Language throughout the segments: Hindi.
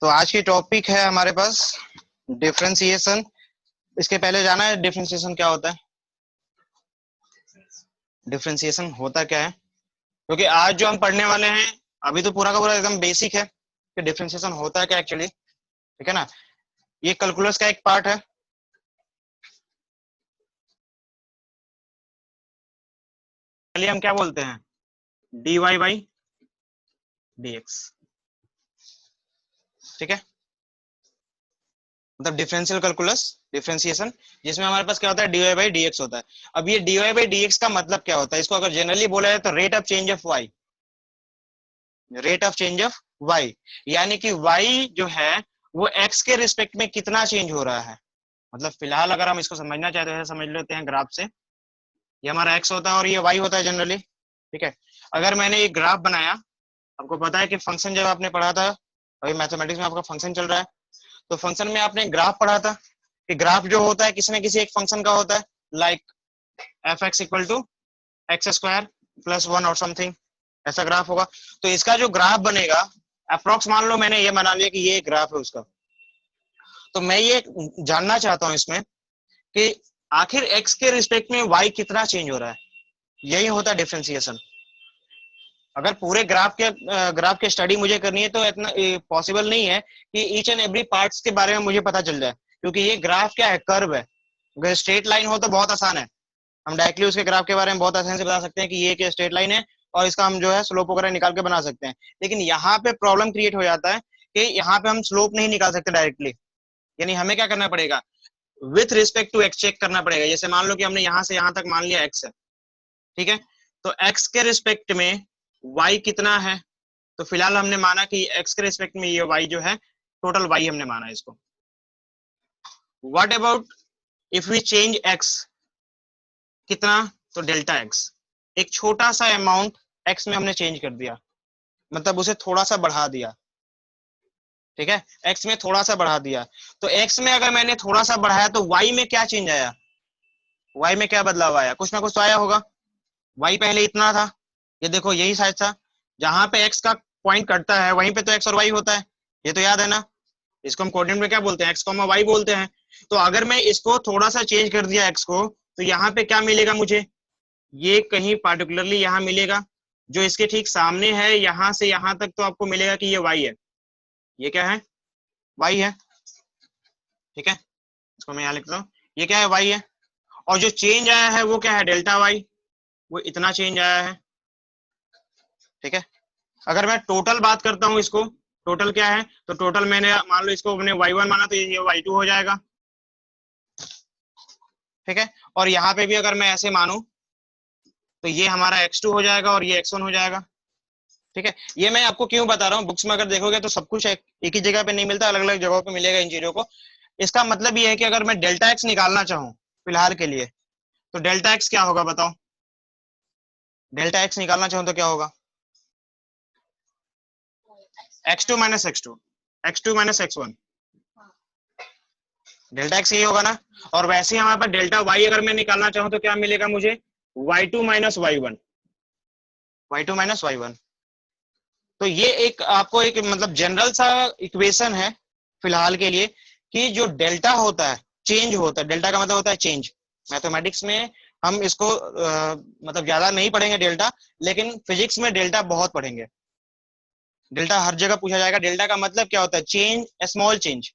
तो आज की टॉपिक है हमारे पास डिफरेंशिएशन। इसके पहले जाना है डिफरेंशिएशन क्या होता है, डिफरेंशिएशन होता क्या है, क्योंकि आज जो हम पढ़ने वाले हैं अभी तो पूरा का पूरा एकदम बेसिक है कि डिफरेंशिएशन होता है क्या एक्चुअली। ठीक है ना, ये कैलकुलस का एक पार्ट है। चलिए हम क्या बोलते हैं, dy बाई dx। ठीक है, मतलब डिफरेंशियल कैलकुलस डिफरेंशिएशन, जिसमें हमारे पास क्या होता है, dy बाई dx होता है। अब ये dy बाई dx का मतलब क्या होता है, इसको अगर जनरली बोला जाए तो rate of change of y, rate of change of y, यानी कि y जो है वो x के रिस्पेक्ट में कितना चेंज हो रहा है। मतलब फिलहाल अगर हम इसको समझना चाहते हैं, समझ लेते हैं ग्राफ से। ये हमारा x होता है और ये y होता है जनरली। ठीक है, अगर मैंने एक ग्राफ बनाया, आपको पता है कि फंक्शन जब आपने पढ़ा था, अभी मैथमेटिक्स में आपका फंक्शन चल रहा है, तो फंक्शन में आपने ग्राफ पढ़ा था कि ग्राफ जो होता है किसी न किसी एक फंक्शन का होता है, like f x equal to x square plus one और समथिंग, ऐसा ग्राफ होगा। तो इसका जो ग्राफ बनेगा अप्रोक्स, मान लो मैंने ये बना लिया कि ये ग्राफ है उसका, तो मैं ये जानना चाहता हूं इसमें कि आखिर x के रिस्पेक्ट में y कितना चेंज हो रहा है। यही होता है डिफरेंशिएशन। अगर पूरे ग्राफ के स्टडी मुझे करनी है तो इतना पॉसिबल नहीं है कि ईच एंड एवरी पार्ट्स के बारे में मुझे पता चल जाए, क्योंकि ये ग्राफ क्या है, कर्व है। अगर स्ट्रेट लाइन हो तो बहुत आसान है, हम डायरेक्टली उसके ग्राफ के बारे में बहुत आसानी से बता सकते हैं कि ये एक स्ट्रेट लाइन है और इसका हम जो है स्लोप वगैरह निकाल के बना सकते हैं। लेकिन यहाँ पे प्रॉब्लम क्रिएट हो जाता है कि यहाँ पे हम स्लोप नहीं निकाल सकते डायरेक्टली, यानी हमें क्या करना पड़ेगा, with respect to x check करना पड़ेगा। जैसे मान लो कि हमने यहाँ से यहाँ तक मान लिया एक्स है, ठीक है, तो एक्स के रिस्पेक्ट में वाई कितना है, तो फिलहाल हमने माना कि एक्स के रिस्पेक्ट में ये वाई जो है टोटल वाई हमने माना इसको। What about if we change x, कितना, तो डेल्टा एक्स, एक छोटा सा अमाउंट एक्स में हमने चेंज कर दिया, मतलब उसे थोड़ा सा बढ़ा दिया। ठीक है, एक्स में थोड़ा सा बढ़ा दिया, तो एक्स में अगर मैंने थोड़ा सा बढ़ाया तो वाई में क्या चेंज आया, वाई में क्या बदलाव आया, कुछ ना कुछ तो आया होगा। वाई पहले इतना था, ये देखो यही साइज था, जहां पे एक्स का पॉइंट कटता है वहीं पे तो एक्स और वाई होता है, ये तो याद है ना। इसको हम कोऑर्डिनेट में क्या बोलते हैं, एक्स कॉमा वाई बोलते हैं। तो अगर मैं इसको थोड़ा सा चेंज कर दिया एक्स को, तो यहाँ पे क्या मिलेगा मुझे, ये कहीं पार्टिकुलरली यहाँ मिलेगा, जो इसके ठीक सामने है, यहाँ से यहाँ तक तो आपको मिलेगा कि ये वाई है, ये क्या है, वाई है। ठीक है, इसको मैं यहाँ लिखता हूँ, ये क्या है, वाई है। और जो चेंज आया है वो क्या है, डेल्टा वाई, वो इतना चेंज आया है। ठीक है, अगर मैं टोटल बात करता हूँ, इसको टोटल क्या है, तो टोटल मैंने मान लो इसको हमने y1 माना तो ये y2 हो जाएगा। ठीक है, और यहाँ पे भी अगर मैं ऐसे मानूं तो ये हमारा x2 हो जाएगा और ये x1 हो जाएगा। ठीक है, ये मैं आपको क्यों बता रहा हूँ, बुक्स में अगर देखोगे तो सब कुछ एक ही जगह पे नहीं मिलता, अलग अलग जगहों पे मिलेगा इन चीजों को। इसका मतलब ये है कि अगर मैं डेल्टा एक्स निकालना चाहूँ फिलहाल के लिए, तो डेल्टा एक्स क्या होगा बताओ, डेल्टा एक्स निकालना चाहूँ तो क्या होगा, x2 minus x2, x2 minus x1, delta x यही होगा ना। और वैसे ही हमारे पास डेल्टा वाई अगर मैं निकालना चाहूँ तो क्या मिलेगा मुझे, y2 minus y1, y2 minus y1। तो ये एक आपको एक मतलब जनरल सा इक्वेशन है फिलहाल के लिए, कि जो डेल्टा होता है चेंज होता है, डेल्टा का मतलब होता है चेंज। मैथमेटिक्स में हम इसको मतलब ज्यादा नहीं पढ़ेंगे डेल्टा, लेकिन फिजिक्स में डेल्टा बहुत पढ़ेंगे। डेल्टा हर जगह पूछा जाएगा, डेल्टा का मतलब क्या होता है, change, small change,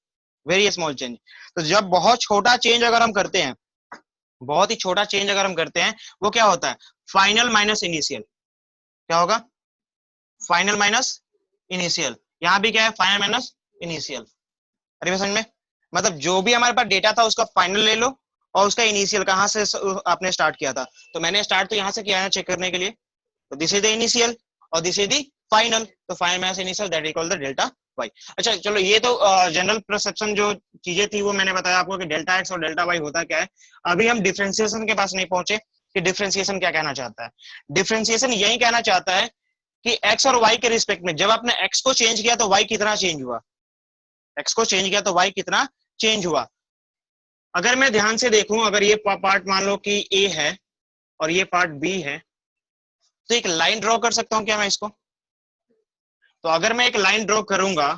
very small change. तो जब बहुत छोटा चेंज अगर हम करते हैं, बहुत ही छोटा चेंज अगर हम करते हैं, वो क्या होता है, फाइनल माइनस इनिशियल, क्या होगा, फाइनल माइनस इनिशियल। यहाँ भी क्या है, फाइनल माइनस इनिशियल। अरे समझ में, मतलब जो भी हमारे पास डेटा था उसका फाइनल ले लो और उसका इनिशियल कहाँ से आपने स्टार्ट किया था, तो मैंने स्टार्ट तो यहाँ से किया है चेक करने के लिए, तो दिस इज द इनिशियल और दिस इज द फाइनल, तो final minus initial that is called the delta y. अच्छा चलो, ये तो जनरल परसेप्शन जो चीजें थी वो मैंने बताया आपको कि डेल्टा एक्स और डेल्टा वाई होता क्या है। अभी हम डिफरेंशिएशन के पास नहीं पहुंचे कि डिफरेंशिएशन क्या कहना चाहता है। डिफरेंशिएशन यही कहना चाहता है कि एक्स और वाई के रिस्पेक्ट में जब आपने एक्स को चेंज किया तो वाई कितना चेंज हुआ, एक्स को चेंज किया तो वाई कितना चेंज हुआ। अगर मैं ध्यान से देखूं, अगर ये पार्ट मान लो कि ए है और ये पार्ट बी है, तो एक लाइन ड्रॉ कर सकता हूं क्या मैं इसको, तो अगर मैं एक लाइन ड्रॉ करूंगा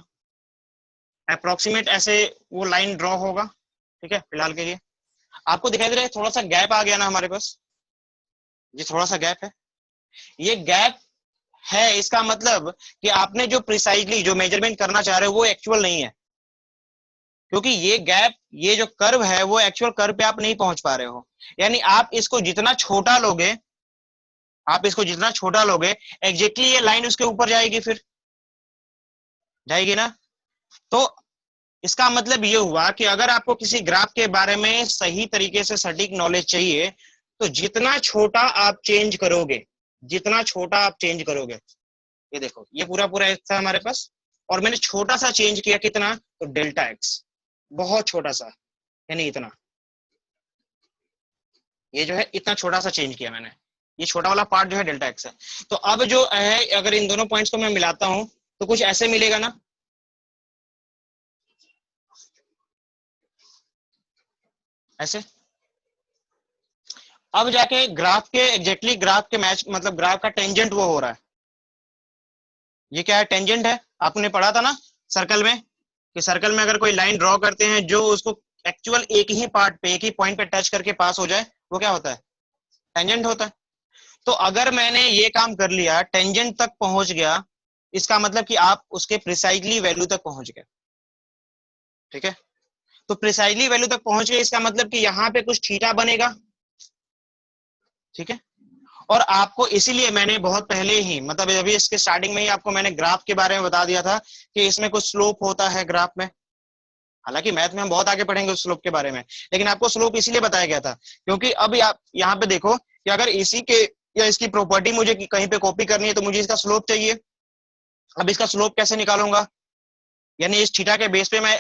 अप्रोक्सीमेट ऐसे वो लाइन ड्रॉ होगा, ठीक है। फिलहाल के लिए आपको दिखाई दे रहा है थोड़ा सा गैप आ गया ना हमारे पास, ये थोड़ा सा गैप है, ये गैप है, इसका मतलब कि आपने जो प्रिसाइजली जो मेजरमेंट करना चाह रहे हो वो एक्चुअल नहीं है, क्योंकि ये गैप, ये जो कर्व है वो एक्चुअल कर्व पे आप नहीं पहुंच पा रहे हो। यानी आप इसको जितना छोटा लोगे, आप इसको जितना छोटा लोगे एग्जैक्टली ये लाइन उसके ऊपर जाएगी, फिर जाएगी ना। तो इसका मतलब ये हुआ कि अगर आपको किसी ग्राफ के बारे में सही तरीके से सटीक नॉलेज चाहिए, तो जितना छोटा आप चेंज करोगे, जितना छोटा आप चेंज करोगे, ये देखो ये पूरा पूरा था हमारे पास, और मैंने छोटा सा चेंज किया, कितना, तो डेल्टा एक्स, बहुत छोटा सा, यानी इतना, ये जो है इतना छोटा सा चेंज किया मैंने, ये छोटा वाला पार्ट जो है डेल्टा एक्स है। तो अब जो है अगर इन दोनों पॉइंट्स को मैं मिलाता हूं तो कुछ ऐसे मिलेगा ना, ऐसे। अब जाके ग्राफ के एग्जैक्टली ग्राफ के मैच, मतलब ग्राफ का टेंजेंट वो हो रहा है, ये क्या है, टेंजेंट है। आपने पढ़ा था ना सर्कल में, कि सर्कल में अगर कोई लाइन ड्रॉ करते हैं जो उसको एक्चुअल एक ही पार्ट पे, एक ही पॉइंट पे टच करके पास हो जाए, वो क्या होता है, टेंजेंट होता है। तो अगर मैंने ये काम कर लिया, टेंजेंट तक पहुंच गया, इसका मतलब कि आप उसके प्रिसाइजली वैल्यू तक पहुंच गए, ठीक है। तो प्रिसाइजली वैल्यू तक पहुंच गए, इसका मतलब कि यहाँ पे कुछ थीटा बनेगा, ठीक है। और आपको इसीलिए मैंने बहुत पहले ही, मतलब अभी इसके स्टार्टिंग में ही आपको मैंने ग्राफ के बारे में बता दिया था कि इसमें कुछ स्लोप होता है ग्राफ में। हालांकि मैथ में हम बहुत आगे पढ़ेंगे उस स्लोप के बारे में, लेकिन आपको स्लोप इसीलिए बताया गया था क्योंकि अब आप यहाँ पे देखो कि अगर इसी के या इसकी प्रॉपर्टी मुझे कहीं पे कॉपी करनी है तो मुझे इसका स्लोप चाहिए। अब इसका स्लोप कैसे निकालूंगा, यानी इस थीटा के बेस पे मैं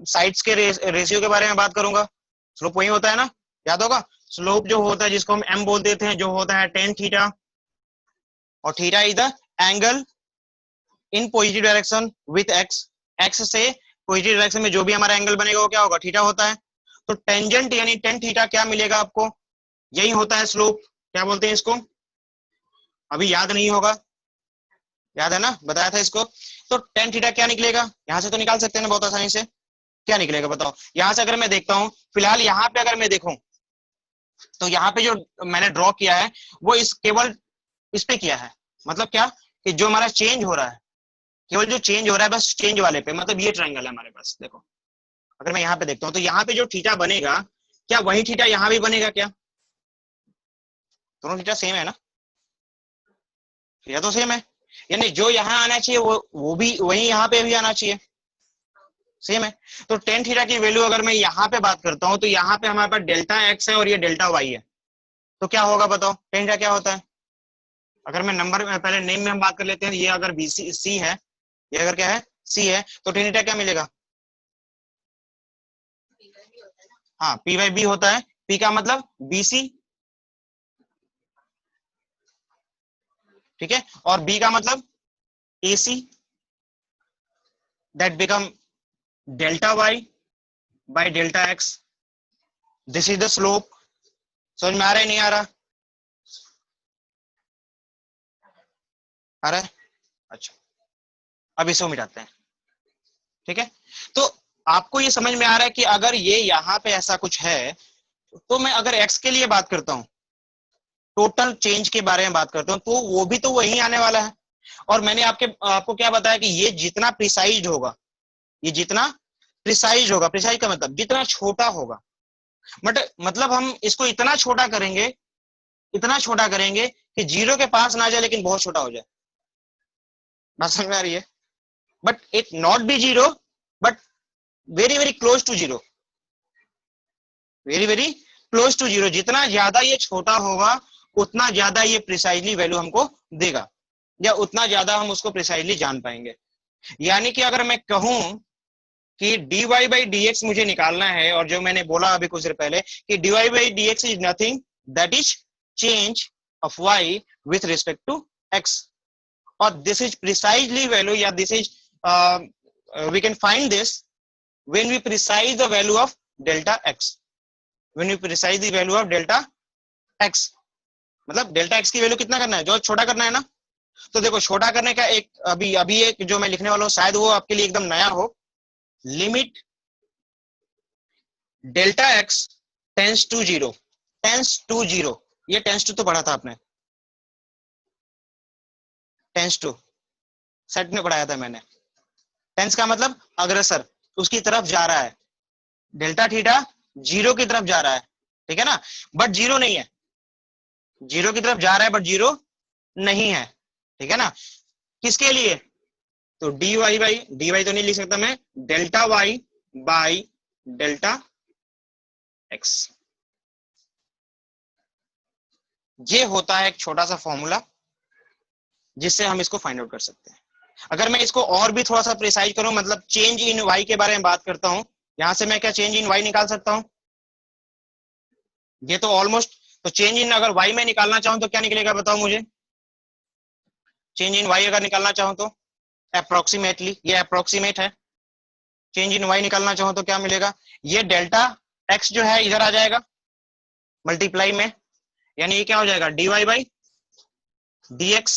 साइड्स के रेशियो के बारे में बात करूंगा। स्लोप वही होता है ना, याद होगा। स्लोप जो होता है जिसको हम एम बोल देते हैं, जो होता है टेन थीटा, और theta is the angle in positive direction with x, x से पॉजिटिव डायरेक्शन में जो भी हमारा एंगल बनेगा वो क्या होगा, थीटा होता है। तो टेंजेंट यानी टेन थीटा क्या मिलेगा आपको, यही होता है स्लोप। क्या बोलते हैं इसको, अभी याद नहीं होगा, याद है ना, बताया था इसको। तो टेन थीटा क्या निकलेगा, यहां से तो निकाल सकते हैं ना बहुत आसानी से, क्या निकलेगा बताओ। यहां से अगर मैं देखता हूं, फिलहाल यहाँ पे अगर मैं देखूं तो यहाँ पे जो मैंने ड्रॉ किया है वो इस केवल इस पे किया है, मतलब क्या, कि जो हमारा चेंज हो रहा है, केवल जो चेंज हो रहा है बस चेंज वाले पे, मतलब ये ट्रायंगल है हमारे पास। देखो अगर मैं यहाँ पे देखता हूँ तो यहाँ पे जो थीटा बनेगा, क्या वही थीटा यहाँ भी बनेगा क्या, दोनों थीटा सेम है ना, थीटा तो सेम है, यानी जो यहाँ आना चाहिए वो भी वही यहाँ पे भी आना चाहिए, सेम है। तो टेन थीटा की वैल्यू अगर मैं यहाँ पे बात करता हूँ तो यहाँ पे हमारे पास डेल्टा एक्स है और ये डेल्टा वाई है, तो क्या होगा बताओ, टेन थीटा क्या होता है। अगर मैं नंबर में पहले नेम में हम बात कर लेते हैं, ये अगर बी सी है, ये अगर क्या है सी है, तो टेन थीटा क्या मिलेगा, हाँ पी बाई बी होता है, पी का मतलब बीसी, ठीक है, और बी का मतलब AC, that become delta Y by delta x, this is the slope. समझ में आ रहा है नहीं आ रहा, आ रहा है, अच्छा अब इसको मिटाते हैं, ठीक है। तो आपको ये समझ में आ रहा है कि अगर ये यहाँ पे ऐसा कुछ है, तो मैं अगर एक्स के लिए बात करता हूं, टोटल चेंज के बारे में बात करता हूं, तो वो भी तो वही आने वाला है। और मैंने आपको क्या बताया कि ये जितना प्रिसाइज होगा, ये जितना प्रिसाइज होगा, प्रिसाइज का मतलब जितना छोटा होगा, बट मतलब हम इसको इतना छोटा करेंगे, इतना छोटा करेंगे कि जीरो के पास ना जाए लेकिन बहुत छोटा हो जाए, बात समझ में आ रही है। But it not be zero, but very very close to zero, very very close to zero. जितना ज्यादा ये छोटा होगा उतना ज्यादा ये प्रिसाइजली वैल्यू हमको देगा, या उतना ज्यादा हम उसको प्रिसाइजली जान पाएंगे। यानी कि अगर मैं कहूं कि dy बाई डी एक्स मुझे निकालना है, और जो मैंने बोला अभी कुछ देर पहले कि dy by D x is nothing that is change of y with respect to x, और दिस इज प्रिसाइजली वैल्यू, या this is we can find this when we precise the value of delta x, when we precise the value of delta x, मतलब डेल्टा x की वैल्यू कितना करना है, जो छोटा करना है ना। तो देखो छोटा करने का एक अभी अभी एक जो मैं लिखने वाला हूँ शायद वो आपके लिए एकदम नया हो, limit delta x tends to zero, tends to zero, ये टेंस टू तो पढ़ा था आपने, टेंस टू सेट में पढ़ाया था मैंने। टेंस का मतलब अग्रसर, उसकी तरफ जा रहा है, डेल्टा थीटा जीरो की तरफ जा रहा है, ठीक है ना, बट जीरो नहीं है, जीरो की तरफ जा रहा है बट जीरो नहीं है, ठीक है ना। किसके लिए, तो d Y by, d y तो नहीं लिख सकता मैं, delta Y by delta x, ये होता है एक छोटा सा फॉर्मूला जिससे हम इसको फाइंड आउट कर सकते हैं। अगर मैं इसको और भी थोड़ा सा प्रिसाइज करूं, मतलब चेंज इन वाई के बारे में बात करता हूं, यहां से मैं क्या चेंज इन वाई निकाल सकता हूं, ये तो ऑलमोस्ट, तो चेंज इन अगर वाई में निकालना चाहूं तो क्या निकलेगा बताओ मुझे, चेंज इन वाई अगर निकालना चाहूं तो अप्रोक्सीमेटली, ये अप्रोक्सीमेट है, चेंज इन वाई निकालना चाहूं तो क्या मिलेगा, ये डेल्टा एक्स जो है इधर आ जाएगा मल्टीप्लाई में, यानी ये क्या हो जाएगा D Y by D X,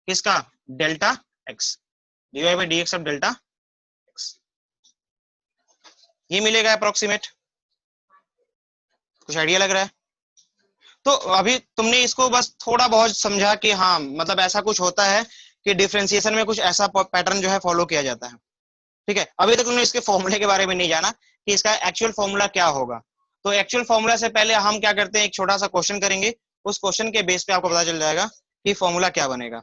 किसका, delta X, D Y by D X of delta x, ये मिलेगा अप्रोक्सीमेट। कुछ आइडिया लग रहा है, तो अभी तुमने इसको बस थोड़ा बहुत समझा कि हाँ मतलब ऐसा कुछ होता है कि डिफरेंशिएशन में कुछ ऐसा पैटर्न जो है फॉलो किया जाता है, ठीक है। अभी तक तुमने इसके फॉर्मूले के बारे में नहीं जाना कि इसका एक्चुअल फॉर्मूला क्या होगा, तो एक्चुअल फॉर्मूला से पहले हम क्या करते हैं, एक छोटा सा क्वेश्चन करेंगे, उस क्वेश्चन के बेस पे आपको पता चल जाएगा कि फॉर्मूला क्या बनेगा,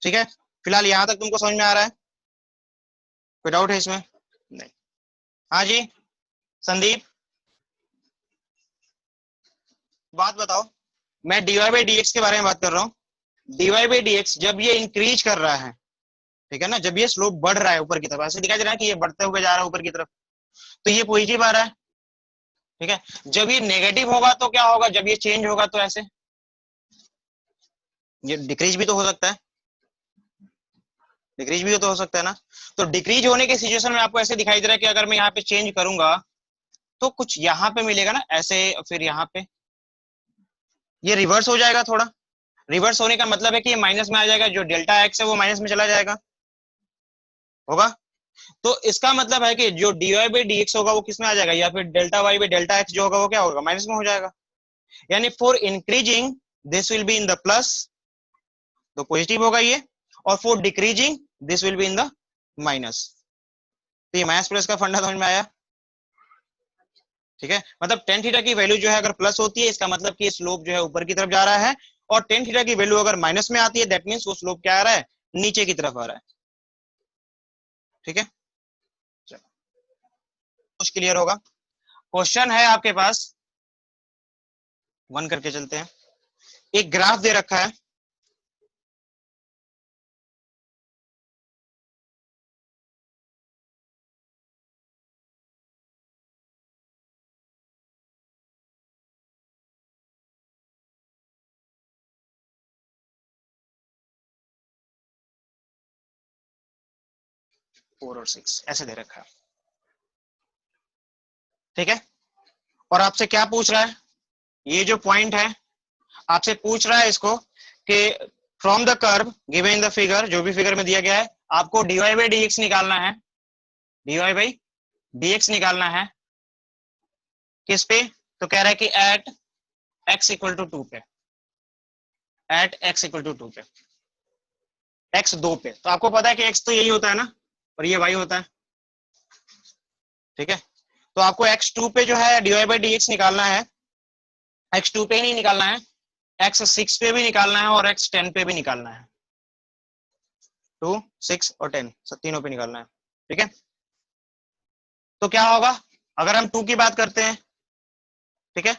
ठीक है। फिलहाल यहां तक तुमको समझ में आ रहा है, कोई डाउट है इसमें, नहीं, हाँ जी संदीप, बात बताओ, मैं डीवाई बाई डी एक्स के बारे में बात कर रहा हूँ, डीवाई बाई डी एक्स जब ये इंक्रीज कर रहा है, ठीक है ना, जब ये स्लोप बढ़ रहा है ऊपर की तरफ, ऐसे दिखाई दे रहा है कि ये बढ़ते हुए जा रहा है ऊपर की तरफ, तो ये पॉजिटिव आ रहा है, ठीक है। जब ये नेगेटिव होगा तो क्या होगा, जब ये चेंज होगा तो ऐसे ये डिक्रीज भी तो हो सकता है, डिक्रीज भी तो हो सकता है ना, तो डिक्रीज होने के सिचुएशन में आपको ऐसे दिखाई दे रहा है कि अगर मैं यहाँ पे चेंज करूंगा तो कुछ यहाँ पे मिलेगा ना ऐसे, फिर यहाँ पे ये रिवर्स हो जाएगा थोड़ा, रिवर्स होने का मतलब है कि ये माइनस में आ जाएगा, जो डेल्टा एक्स है वो माइनस में चला जाएगा, होगा। तो इसका मतलब है कि जो d Y by D x होगा वो किस में आ जाएगा, या फिर delta Y by delta x जो होगा वो क्या होगा, माइनस में हो जाएगा, यानी for increasing this will be in the plus, तो पॉजिटिव होगा ये, और for decreasing this will be in the minus, तो ये माइनस प्लस का फंडा समझ में आया, ठीक है। मतलब टेन थीटा की वैल्यू जो है अगर प्लस होती है इसका मतलब कि स्लोप जो है ऊपर की तरफ जा रहा है, और टेन थीटा की वैल्यू अगर माइनस में आती है दैट मींस वो स्लोप क्या आ रहा है, नीचे की तरफ आ रहा है, ठीक है। कुछ क्लियर होगा, क्वेश्चन है आपके पास, वन करके चलते हैं, एक ग्राफ दे रखा है, फोर और सिक्स ऐसे दे रखा है, ठीक है। और आपसे क्या पूछ रहा है, ये जो पॉइंट है आपसे पूछ रहा है इसको कि from the curve given in the figure, जो भी फिगर में दिया गया है आपको डीवाई बाई डी एक्स निकालना है, डीवाई बाई डी एक्स निकालना है, किस पे, तो कह रहा है कि at x equal to two पे, at x equal to two पे, एक्स दो पे, तो आपको पता है कि एक्स तो यही होता है ना, और ये वाई होता है, ठीक है। तो आपको एक्स टू पे जो है डीवाई बाई डी एक्स निकालना है, एक्स टू पे ही नहीं निकालना है, एक्स सिक्स पे भी निकालना है और एक्स टेन पे भी निकालना है, टू सिक्स और टेन सब तीनों पे निकालना है, ठीक है। तो क्या होगा अगर हम टू की बात करते हैं, ठीक है,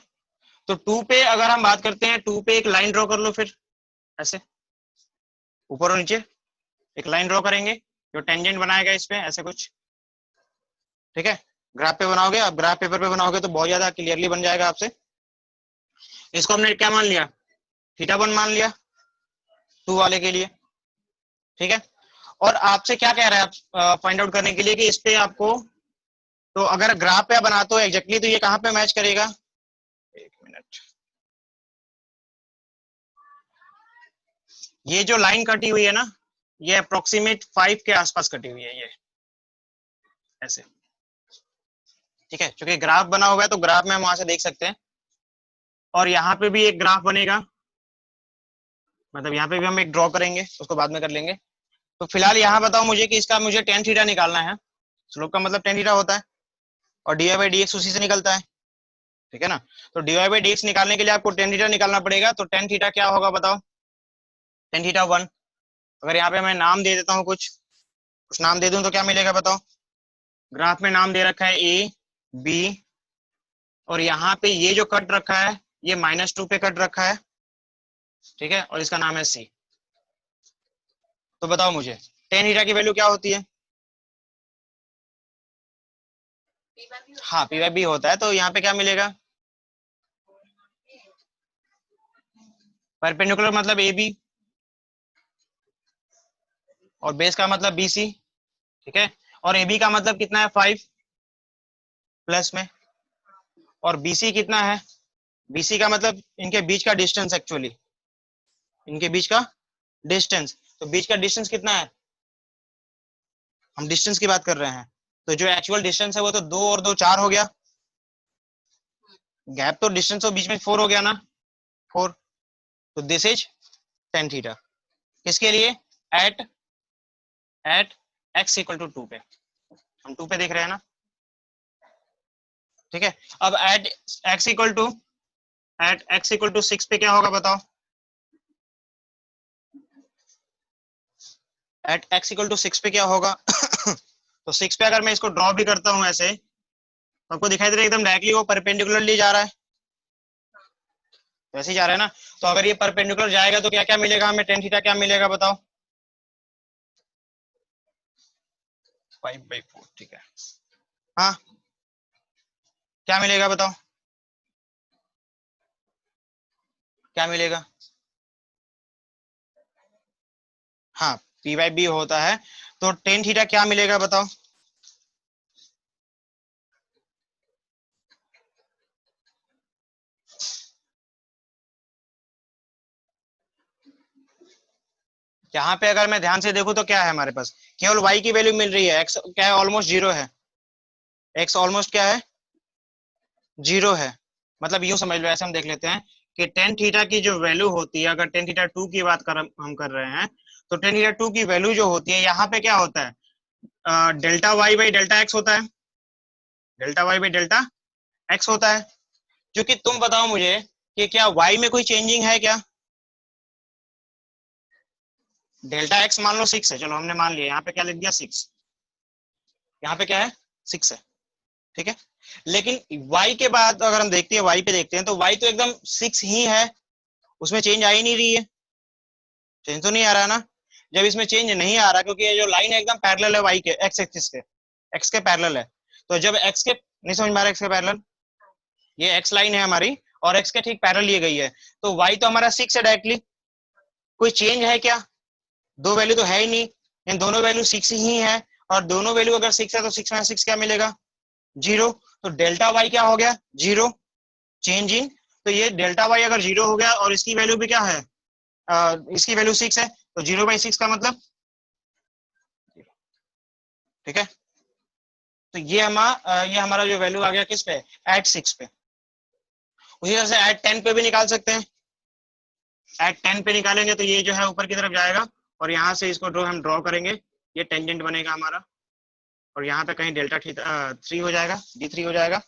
तो टू पे अगर हम बात करते हैं, टू पे एक लाइन ड्रॉ कर लो, फिर ऐसे ऊपर और नीचे एक लाइन ड्रॉ करेंगे जो टेंजेंट बनाएगा इस पे ऐसे कुछ, ठीक है। ग्राफ पे बनाओगे, अब ग्राफ पेपर पे बनाओगे तो बहुत ज्यादा क्लियरली बन जाएगा आपसे। इसको हमने क्या मान लिया, थीटा वन मान लिया टू वाले के लिए, ठीक है। और आपसे क्या कह रहा है फाइंड आउट करने के लिए कि इस पे आपको, तो अगर ग्राफ पे बनाते हो एग्जैक्टली तो ये कहां पे मैच करेगा, एक मिनट, ये जो लाइन कटी हुई है ना ये अप्रोक्सीमेट 5 के आसपास कटी हुई है, ये ऐसे, ठीक है, क्योंकि ग्राफ बना हुआ है तो ग्राफ में हम वहां से देख सकते हैं, और यहाँ पे भी एक ग्राफ बनेगा, मतलब यहाँ पे भी हम एक ड्रॉ करेंगे, उसको बाद में कर लेंगे। तो फिलहाल यहाँ बताओ मुझे कि इसका मुझे टेन थीटा निकालना है, स्लोप का मतलब टेन थीटा होता है, और d Y by D x उसी से निकलता है, ठीक है ना। तो d Y by D x निकालने के लिए आपको टेन थीटा निकालना पड़ेगा, तो टेन थीटा क्या होगा बताओ, टेन थीटा 1। अगर यहाँ पे मैं नाम दे देता हूँ, कुछ नाम दे दूं तो क्या मिलेगा बताओ, ग्राफ में नाम दे रखा है ए बी, और यहाँ पे ये जो कट रखा है ये -2 पे कट रखा है, ठीक है, और इसका नाम है सी। तो बताओ मुझे टेन थीटा की वैल्यू क्या होती है। हाँ, पी बाई बी होता है, तो यहाँ पे क्या मिलेगा, परपेंडिकुलर मतलब ए बी, और बेस का मतलब बी सी, ठीक है, और ए बी का मतलब कितना है 5 प्लस में, और बीसी कितना है, बीसी का मतलब इनके बीच का डिस्टेंस, एक्चुअली इनके बीच का डिस्टेंस, तो बीच का डिस्टेंस कितना है, हम डिस्टेंस की बात कर रहे हैं, तो जो एक्चुअल डिस्टेंस है वो तो 2 और 2 4 हो गया, गैप तो डिस्टेंस तो बीच में 4 हो गया ना, 4, तो दिस इज टेन थीटा, किसके लिए, at at x equal to 2 पे, हम 2 पे देख रहे हैं ना, ठीक है। अब एट एक्स इक्वल टू 6 पे क्या होगा बताओ, एट एक्स इक्वल टू 6 पे क्या होगा तो 6 पे अगर मैं इसको ड्रॉ भी करता हूं ऐसे, तो आपको दिखाई दे रहा है एकदम डायरेक्टली वो परपेंडिकुलरली जा रहा है, वैसे ही जा रहा है ना। तो अगर ये परपेंडिकुलर जाएगा तो क्या क्या मिलेगा हमें, टेन थीटा क्या मिलेगा बताओ, 5/4, ठीक है। हाँ, क्या मिलेगा बताओ, क्या मिलेगा, हाँ, पी बाई बी होता है, तो टेन थीटा क्या मिलेगा बताओ, यहाँ पे अगर मैं ध्यान से देखूं तो क्या है हमारे पास, केवल y की वैल्यू मिल रही है, x क्या है, ऑलमोस्ट जीरो है, x ऑलमोस्ट क्या है, जीरो है, मतलब यूं समझ लो, ऐसे हम देख लेते हैं कि टेन थीटा की जो वैल्यू होती है, अगर टेन थीटा 2 की बात हम कर रहे हैं, तो टेन थीटा 2 की वैल्यू जो होती है यहाँ पे क्या होता है, delta Y by delta x होता है, delta Y by delta x होता है, क्योंकि तुम बताओ मुझे कि क्या y में कोई चेंजिंग है क्या, डेल्टा एक्स मान लो 6 है, चलो हमने मान लिया, यहाँ पे क्या लिख दिया 6, यहाँ पे क्या है 6 है, ठीक है। लेकिन y के बाद अगर हम देखते हैं, y पे देखते हैं, तो y तो एकदम 6 ही है, उसमें चेंज आ ही नहीं रही है, चेंज तो नहीं आ रहा है ना। जब इसमें चेंज नहीं आ रहा, क्योंकि ये जो लाइन है एकदम पैरेलल है y के, x एक्सिस के, x के पैरेलल है, तो जब x के नहीं समझ में आ रहा, x के पैरेलल, ये x लाइन है हमारी, और x के ठीक पैरेलल लिए गई है, तो y तो हमारा 6 है डायरेक्टली, कोई चेंज है क्या, दो वैल्यू तो है ही नहीं, इन दोनों वैल्यू 6 ही है, और दोनों वैल्यू अगर 6 है तो 6 में 6 क्या मिलेगा, जीरो, तो डेल्टा वाई क्या हो गया, जीरो, चेंज इन, तो ये डेल्टा वाई अगर जीरो हो गया और इसकी वैल्यू भी क्या है, इसकी वैल्यू 6 है, तो 0/6 का मतलब, ठीक है। तो ये हमारा जो वैल्यू आ गया किस पे, एट 6 पे, उसी तरह से एट 10 पे भी निकाल सकते हैं, एट 10 पे निकालेंगे तो ये जो है ऊपर की तरफ जाएगा, और यहाँ से इसको हम ड्रॉ करेंगे, ये टेंजेंट बनेगा हमारा, और यहाँ पे कहीं डेल्टा 3 हो जाएगा, D3 हो जाएगा,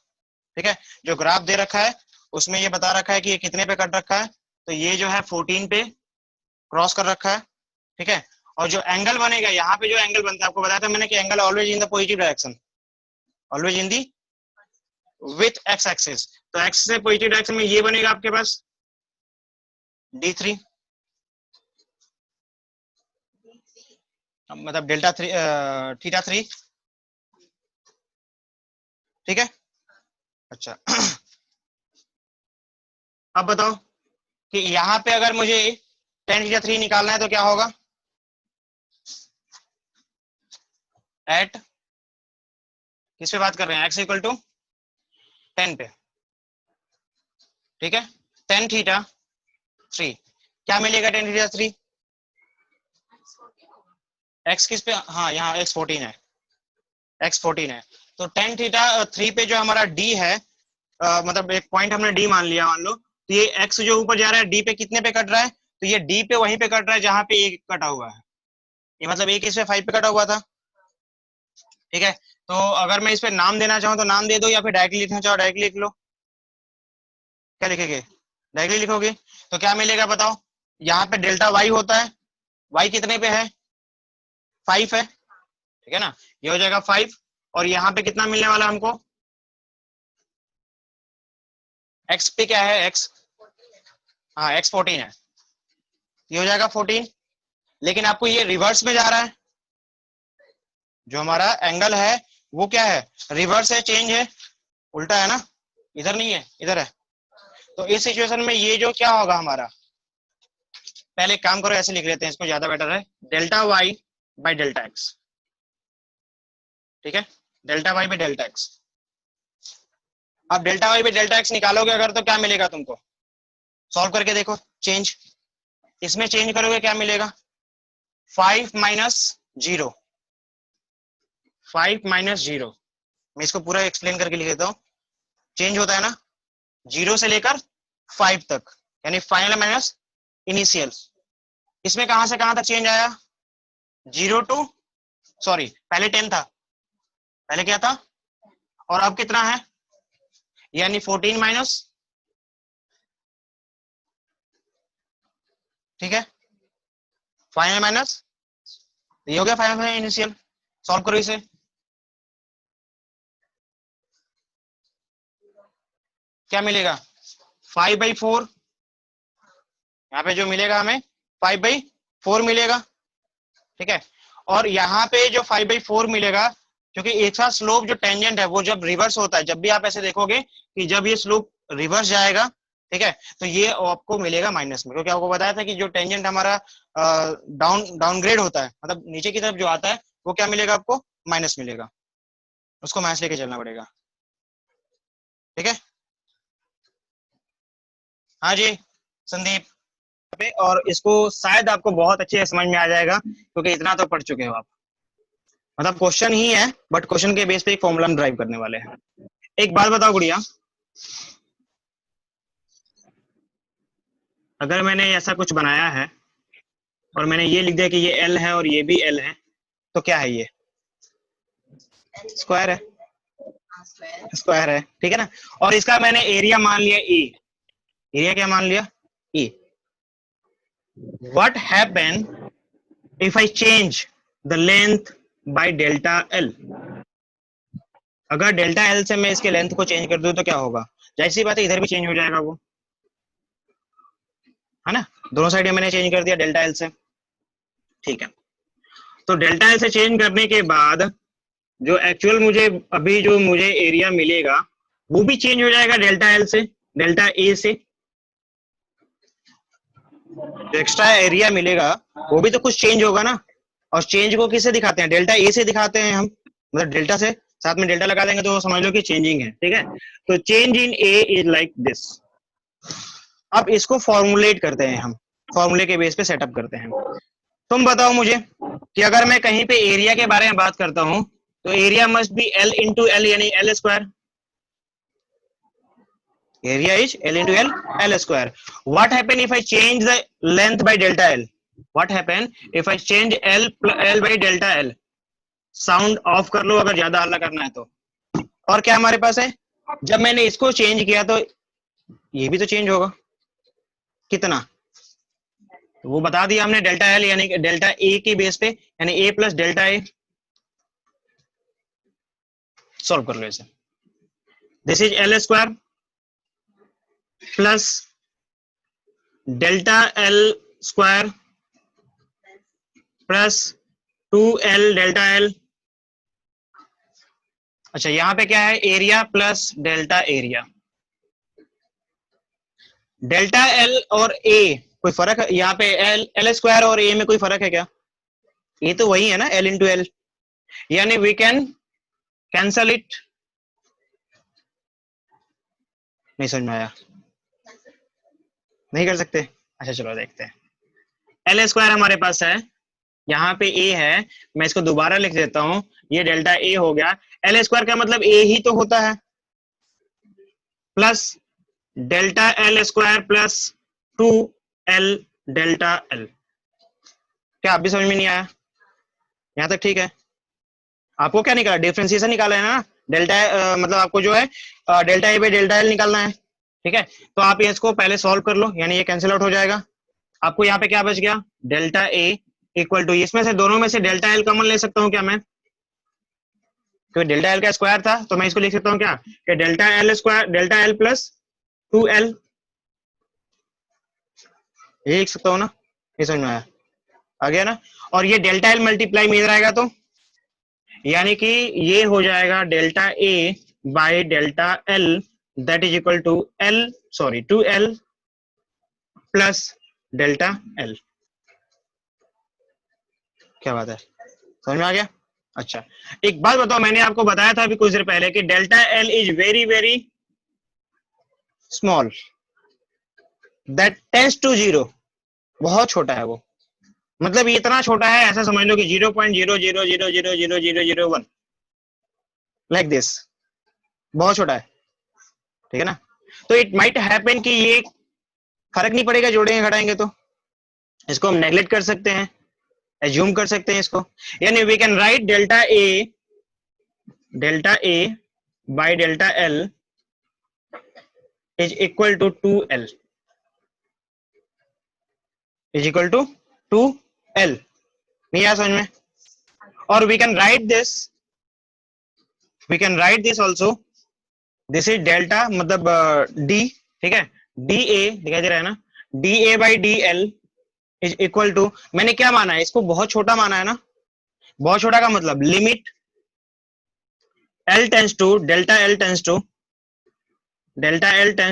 ठीक है। जो ग्राफ दे रखा है उसमें ये बता रखा है कि ये कितने पे कट रखा है, तो ये जो है 14 पे क्रॉस कर रखा है, ठीक है। और जो एंगल बनेगा, यहाँ पे जो एंगल बनता है, आपको बताया था मैंने कि angle always in the positive direction, always in the with x axis, तो एक्स से पॉजिटिव डायरेक्शन में ये बनेगा आपके पास D3, मतलब डेल्टा 3 थीटा 3, ठीक है। अच्छा अब बताओ कि यहाँ पे अगर मुझे टेन थीटा 3 निकालना है तो क्या होगा, एट किस पे बात कर रहे हैं, एक्स इक्वल टू 10 पे, ठीक है, टेन थीटा 3 क्या मिलेगा, टेन थीटा 3, एक्स किस पे, हाँ यहाँ एक्स 14 है, x 14 है। तो टेन थीटा 3 पे जो हमारा d है, मतलब एक पॉइंट हमने d मान लिया, मान लो, तो ये x जो ऊपर जा रहा है d पे कितने पे कट रहा है, तो ये d पे वहीं पे कट रहा है जहां पे a कटा हुआ है, ये मतलब a किस पे 5 पे कटा हुआ था। ठीक है, तो अगर मैं इस पे नाम देना चाहूँ तो नाम दे दो, या फिर डायरेक्टली लिखना चाहो डायरेक्टली लिख लो। क्या लिखेंगे, डायरेक्टली लिखोगे तो क्या मिलेगा बताओ, यहाँ पे डेल्टा y होता है, y कितने पे है, 5 है, ठीक है ना, ये हो जाएगा 5, और यहाँ पे कितना मिलने वाला हमको, x पे क्या है, x, हाँ x 14 है, ये हो जाएगा 14, लेकिन आपको ये रिवर्स में जा रहा है, जो हमारा एंगल है वो क्या है, रिवर्स है, चेंज है, उल्टा है ना, इधर नहीं है इधर है। तो इस सिचुएशन में ये जो क्या होगा हमारा, पहले एक काम करो ऐसे लिख लेते हैं इसको, ज्यादा बेटर है, delta Y by delta X, ठीक है, delta Y by delta X. अब delta Y by delta X निकालोगे अगर तो क्या मिलेगा तुमको, सॉल्व करके देखो, चेंज, इसमें चेंज करोगे क्या मिलेगा, 5 माइनस 0, 5 माइनस 0, मैं इसको पूरा एक्सप्लेन करके लिख देता हूँ, चेंज होता है ना 0 से लेकर 5 तक, यानी फाइनल माइनस इनिशियल, इसमें कहां से कहां तक चेंज आया, 0 टू, सॉरी पहले 10 था, पहले क्या था, और अब कितना है, यानी 14 माइनस, ठीक है, फाइनल माइनस, ये हो गया फाइनल माइनस इनिशियल, सॉल्व करो इसे, क्या मिलेगा 5/4, यहाँ पे जो मिलेगा हमें 5/4 मिलेगा, ठीक है, और यहाँ पे जो 5/4 मिलेगा, क्योंकि एक साथ स्लोप जो टेंजेंट है वो जब रिवर्स होता है, जब भी आप ऐसे देखोगे कि जब ये स्लोप रिवर्स जाएगा, ठीक है, तो ये आपको मिलेगा माइनस में, क्योंकि आपको बताया था कि जो टेंजेंट हमारा डाउनग्रेड होता है, मतलब नीचे की तरफ जो आता है, वो क्या मिलेगा आपको, माइनस मिलेगा, उसको माइनस लेके चलना पड़ेगा, ठीक है। हाँ जी संदीप पे, और इसको शायद आपको बहुत अच्छे से समझ में आ जाएगा, क्योंकि इतना तो पढ़ चुके हो आप, मतलब क्वेश्चन ही है बट क्वेश्चन के बेस पे एक फॉर्मूला ड्राइव करने वाले हैं। एक बात बताओ गुड़िया, अगर मैंने ऐसा कुछ बनाया है और मैंने ये लिख दिया कि ये एल है और ये भी एल है, तो क्या है ये, स्क्वायर है, स्क्वायर है, ठीक है ना, और इसका मैंने एरिया मान लिया ए, एरिया क्या मान लिया, A. What happen if I change the length by delta L, अगर डेल्टा एल से मैं इसके लेंथ को चेंज कर दूं तो क्या होगा, जैसी बात है इधर भी चेंज हो जाएगा वो, है ना, दोनों साइड मैंने चेंज कर दिया डेल्टा एल से, ठीक है, तो डेल्टा एल से चेंज करने के बाद जो एक्चुअल मुझे अभी जो मुझे एरिया मिलेगा वो भी चेंज हो जाएगा डेल्टा एल से, डेल्टा ए से, जो एक्स्ट्रा एरिया मिलेगा वो भी तो कुछ चेंज होगा ना, और चेंज को किससे दिखाते हैं, डेल्टा ए से दिखाते हैं हम, मतलब डेल्टा से साथ में डेल्टा लगा देंगे तो समझ लो कि चेंजिंग है, ठीक है, तो change in A is like this. अब इसको फॉर्मुलेट करते हैं हम, फॉर्मूले के बेस पे सेटअप करते हैं। तुम बताओ मुझे कि अगर मैं कहीं पे एरिया के बारे में बात करता हूं तो area must be L into L, यानी L square, area is L into L square. What happen if I change the length by delta L? What happen if I change L by delta L? Sound of कर लो अगर ज्यादा हल्ला करना है तो। और क्या हमारे पास है, जब मैंने इसको चेंज किया तो ये भी तो चेंज होगा, कितना, तो वो बता दिया हमने, डेल्टा एल यानी डेल्टा ए के बेस पे, यानी ए प्लस डेल्टा ए, सॉल्व कर लो इसे, this is L square plus delta L square plus 2L delta L, अच्छा यहाँ पे क्या है, area plus delta area, delta L और ए कोई फर्क है यहाँ पे, एल स्क्वायर और ए में कोई फर्क है क्या, ये तो वही है ना, एल इंटू एल, यानी वी कैन कैंसल इट, नहीं समझ में आया, नहीं कर सकते, अच्छा चलो देखते हैं, एल स्क्वायर हमारे पास है, यहाँ पे ए है, मैं इसको दोबारा लिख देता हूं, ये डेल्टा ए हो गया। एल स्क्वायर का मतलब ए ही तो होता है, plus delta L square plus 2l delta l. क्या आप भी समझ में नहीं आया? यहां तक ठीक है? आपको क्या निकाला? डिफरेंशिएशन निकाला है ना, डेल्टा मतलब आपको जो है delta A by delta L निकालना है। ठीक है, तो आप इसको पहले सॉल्व कर लो, यानी ये कैंसिल आउट हो जाएगा। आपको यहाँ पे क्या बच गया? डेल्टा ए इक्वल टू, इसमें से दोनों में से डेल्टा एल कॉमन ले सकता हूँ क्या मैं? क्योंकि डेल्टा एल का स्क्वायर था तो मैं इसको लिख सकता हूँ क्या कि delta L square delta L plus 2l, ये लिख सकता हूँ ना? ये समझ में आया? आ गया ना? और ये डेल्टा एल मल्टीप्लाई में इधर आएगा तो यानी कि ये हो जाएगा delta a by delta l, that is equal to l, sorry 2l plus delta l. क्या बात है, समझ में आ गया? अच्छा, एक बात बताओ, मैंने आपको बताया था अभी कुछ देर पहले कि delta l is very very small, that tends to zero, बहुत छोटा है वो, मतलब इतना छोटा है ऐसा समझ लो कि 0.000000001 लाइक दिस, बहुत छोटा है। ठीक है ना? तो इट माइट हैपन कि ये फर्क नहीं पड़ेगा जोड़ेंगे घटाएंगे तो, इसको हम नेग्लेक्ट कर सकते हैं, एज्यूम कर सकते हैं इसको, यानी we can write delta a by delta l is equal to 2l, is equal to 2l। नहीं आया समझ में? और we can write this also, this is delta मतलब d, ठीक है, डी ए दिखाई दे रहा है ना, d A by d l is equal to, मैंने क्या माना है इसको? बहुत छोटा माना है ना। बहुत छोटा का मतलब limit l tends to delta l tends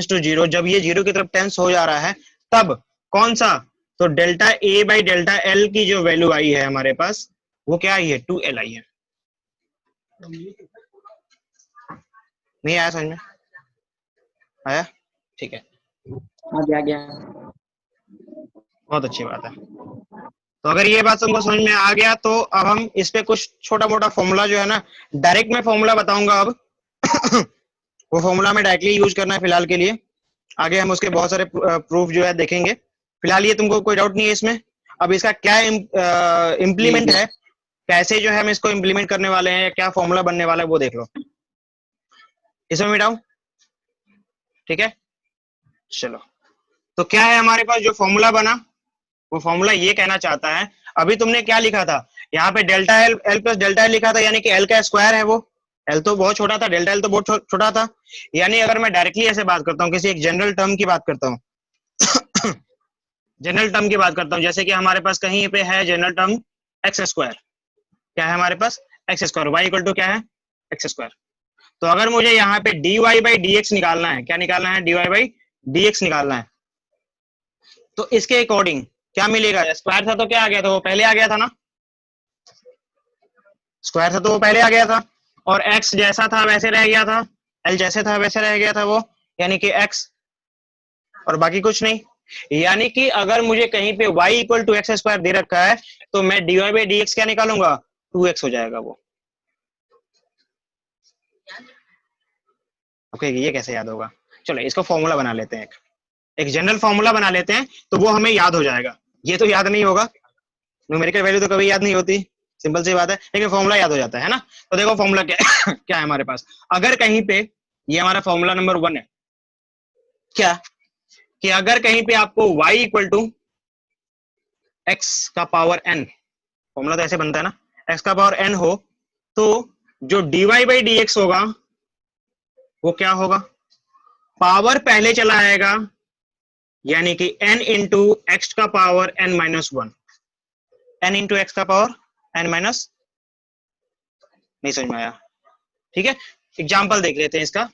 to zero, जब ये जीरो की तरफ टेंस हो जा रहा है तब कौन सा? तो delta A by delta L की जो वैल्यू आई है हमारे पास वो क्या आई है? 2l आई है। नहीं आया समझ में? आया? ठीक है, आ गया। बहुत अच्छी बात है। तो अगर ये बात तुमको समझ में आ गया तो अब हम इस पे कुछ छोटा मोटा फॉर्मूला जो है ना, डायरेक्ट मैं फॉर्मूला बताऊंगा अब वो फॉर्मूला में डायरेक्टली यूज करना है फिलहाल के लिए, आगे हम उसके बहुत सारे प्रूफ जो है देखेंगे। फिलहाल ये तुमको कोई डाउट नहीं है इसमें? अब इसका क्या इम्प्लीमेंट है, कैसे जो है हम इसको इम्प्लीमेंट करने वाले हैं, क्या फॉर्मूला बनने वाला है वो देख लो, इसमें मिटाऊं? ठीक है, चलो। तो क्या है हमारे पास जो फॉर्मूला बना, वो फॉर्मूला ये कहना चाहता है, अभी तुमने क्या लिखा था यहाँ पे? Delta L plus delta L लिखा था, यानी कि एल का स्क्वायर है वो, एल तो बहुत छोटा था, डेल्टा एल तो बहुत छोटा था। यानी अगर मैं डायरेक्टली ऐसे बात करता हूँ, किसी एक जनरल टर्म की बात करता हूँ जनरल टर्म की बात करता हूँ, जैसे कि हमारे पास कहीं पे है जनरल टर्म एक्स स्क्वायर, क्या है हमारे पास? X square, Y equal to क्या है? X square. तो अगर मुझे यहाँ पे dy बाई डी एक्स निकालना है, क्या निकालना है? dy बाई डी एक्स निकालना है, तो इसके अकॉर्डिंग क्या मिलेगा? स्क्वायर था तो क्या आ गया था? वो पहले आ गया था ना, स्क्वायर था तो वो पहले आ गया था, और x जैसा था वैसे रह गया था, l जैसे था वैसे रह गया था वो, यानी कि x और बाकी कुछ नहीं। यानी कि अगर मुझे कहीं पे y equal to x square दे रखा है तो मैं dy बाई डी एक्स क्या निकालूंगा? 2x हो जाएगा वो। ओके, ये कैसे याद होगा? चलो इसको फॉर्मूला बना लेते हैं, एक जनरल फॉर्मूला बना लेते हैं तो वो हमें याद हो जाएगा। ये तो याद नहीं होगा, न्यूमेरिकल वैल्यू तो कभी याद नहीं होती, सिंपल सी बात है, लेकिन फॉर्मूला याद हो जाता है ना। तो देखो फॉर्मूला क्या क्या है हमारे पास, अगर कहीं पे ये हमारा फॉर्मूला नंबर 1 है, क्या कि अगर कहीं पे आपको y इक्वल टू एक्स का पावर n, फॉर्मूला तो ऐसे बनता है ना, x का पावर n हो, तो जो dy बाई डी एक्स होगा वो क्या होगा? पावर पहले चला आएगा, यानी कि n इंटू एक्स का power n minus 1, n into x का पावर n माइनस, नहीं समझ में आया? ठीक है, एग्जाम्पल देख लेते हैं इसका,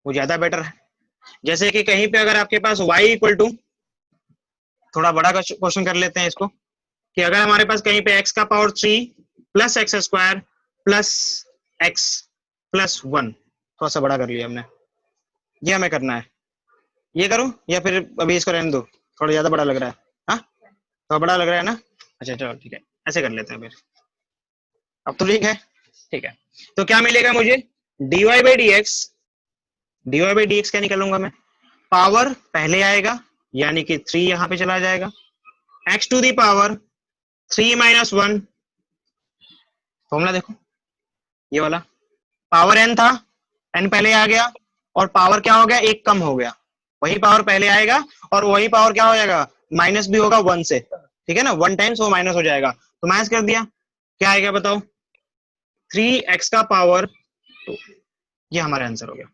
वो ज्यादा बेटर है। जैसे कि कहीं पे अगर आपके पास y इक्वल टू, थोड़ा बड़ा क्वेश्चन कर लेते हैं इसको, कि अगर हमारे पास कहीं पे x का power 3 plus x square plus x plus 1, थोड़ा सा बड़ा कर लिया हमने, ये हमें करना है, ये करूं या फिर अभी इसको रहने दो? थोड़ा ज्यादा बड़ा लग रहा है, हाँ थोड़ा बड़ा लग रहा है ना? अच्छा चलो ठीक है, ऐसे कर लेते हैं फिर, अब तो ठीक है। ठीक है, तो क्या मिलेगा मुझे, dy बाई डी एक्स क्या निकालूंगा मैं, पावर पहले आएगा यानी कि 3 यहां पे चला जाएगा, x to the power 3 minus 1, formula देखो ये वाला, पावर n था, n पहले आ गया और पावर क्या हो गया, एक कम हो गया, वही पावर पहले आएगा और वही पावर क्या हो जाएगा, माइनस भी होगा 1 से, ठीक है ना, 1 टाइम्स वो माइनस हो जाएगा, तो माइनस कर दिया, क्या आएगा बताओ, 3x का पावर 2, ये हमारा आंसर हो गया।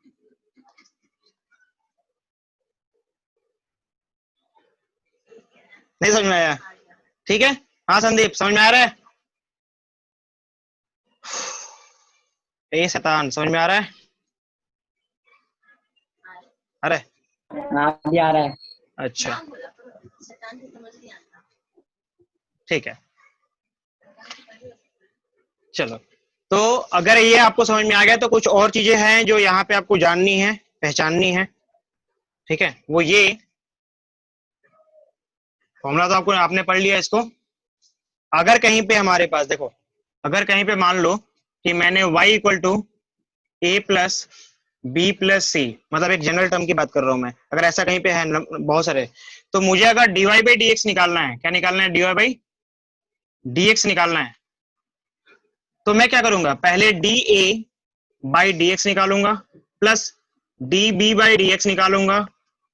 नहीं समझ में आया, ठीक है, हाँ संदीप समझ में आ रहा है, ए शैतान समझ में आ रहा है, अरे हाँ आ रहा है। अच्छा ठीक है, चलो, तो अगर ये आपको समझ में आ गया तो कुछ और चीजें हैं जो यहाँ पे आपको जाननी है, पहचाननी है, ठीक है, वो ये फॉर्मूला तो आपको आपने पढ़ लिया इसको, अगर कहीं पे हमारे पास देखो, अगर कहीं पे मान लो कि मैंने y equal to A plus B plus C, मतलब एक जनरल टर्म की बात कर रहा हूं मैं, अगर ऐसा कहीं पे है बहुत सारे, तो मुझे अगर dy बाई डी एक्स निकालना है, क्या निकालना है, dy बाई डी एक्स निकालना है, तो मैं क्या करूंगा, पहले D A by D X निकालूंगा plus D B by D X निकालूंगा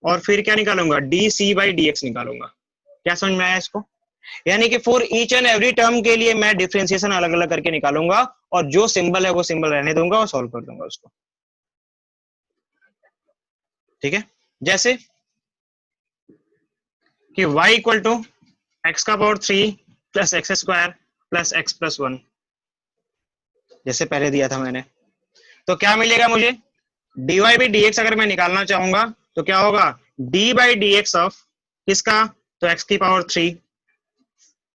और फिर क्या निकालूंगा, D C by D X निकालूंगा। क्या समझ में आया इसको, यानी कि for each and every term के लिए मैं डिफरेंशिएशन अलग अलग करके निकालूंगा और जो सिंबल है वो सिंबल रहने दूंगा और सॉल्व कर दूंगा उसको, ठीक है, जैसे कि y इक्वल टू एक्स का power 3 plus x square plus x plus 1, जैसे पहले दिया था मैंने, तो क्या मिलेगा मुझे, dy बाई डी एक्स अगर मैं निकालना चाहूंगा तो क्या होगा, d by D X of किसका, तो x की power 3,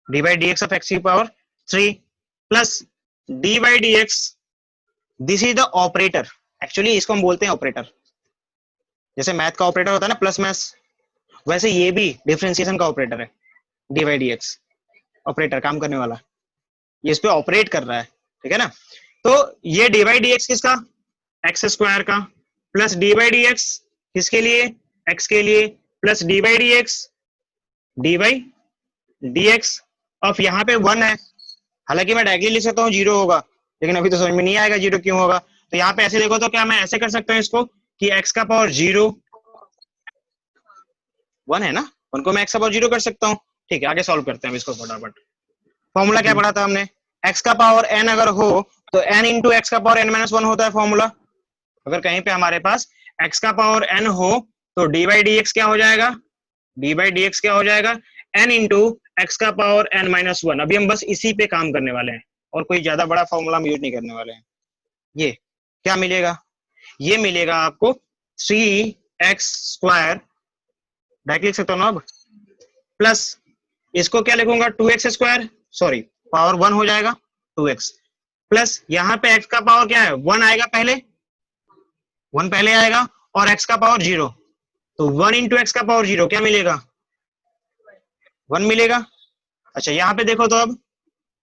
d by D X of x की power 3 plus d by D x, this is the operator, actually इसको हम बोलते हैं ऑपरेटर, जैसे मैथ का ऑपरेटर होता है ना प्लस मैथ, वैसे ये भी डिफरेंशिएशन का ऑपरेटर है, D by D x operator काम करने वाला, ये इस पे ऑपरेट कर रहा है, ठीक है ना, तो ये डी बाई डी एक्स किसका, एक्स स्क्वायर का plus D by D x किसके लिए, एक्स के लिए plus D by D x, D by D X of यहाँ पे 1 है, हालांकि मैं डायरेक्टली लिख सकता हूँ 0 होगा, लेकिन अभी तो समझ में नहीं आएगा 0 क्यों होगा, तो यहाँ पे ऐसे देखो तो क्या मैं ऐसे कर सकता हूँ इसको कि x का पावर 0 1 है ना, 1 को मैं x का पावर 0 कर सकता हूँ, ठीक है, आगे सॉल्व करते हैं इसको फटाफट। फॉर्मूला क्या पढ़ा था हमने, x का पावर n अगर हो तो n इंटू एक्स का पावर n माइनस 1 होता है फॉर्मूला, अगर कहीं पे हमारे पास x का पावर n हो तो डी बाई डी एक्स क्या हो जाएगा, डी बाई डी एक्स क्या हो जाएगा, n इंटू एक्स का पावर n माइनस 1, अभी हम बस इसी पे काम करने वाले हैं और कोई ज्यादा बड़ा फॉर्मूला हम यूज नहीं करने वाले हैं। ये क्या मिलेगा, ये मिलेगा आपको 3x स्क्वायर, डायरेक्ट लिख सकता हूँ ना अब, प्लस इसको क्या लिखूंगा 2x स्क्वायर, सॉरी पावर 1 हो जाएगा 2x, प्लस यहाँ पे x का पावर क्या है 1 आएगा, पहले 1 पहले आएगा और x का पावर 0, तो 1 इंटू एक्स का पावर 0 क्या मिलेगा, 1 मिलेगा। अच्छा यहाँ पे देखो तो अब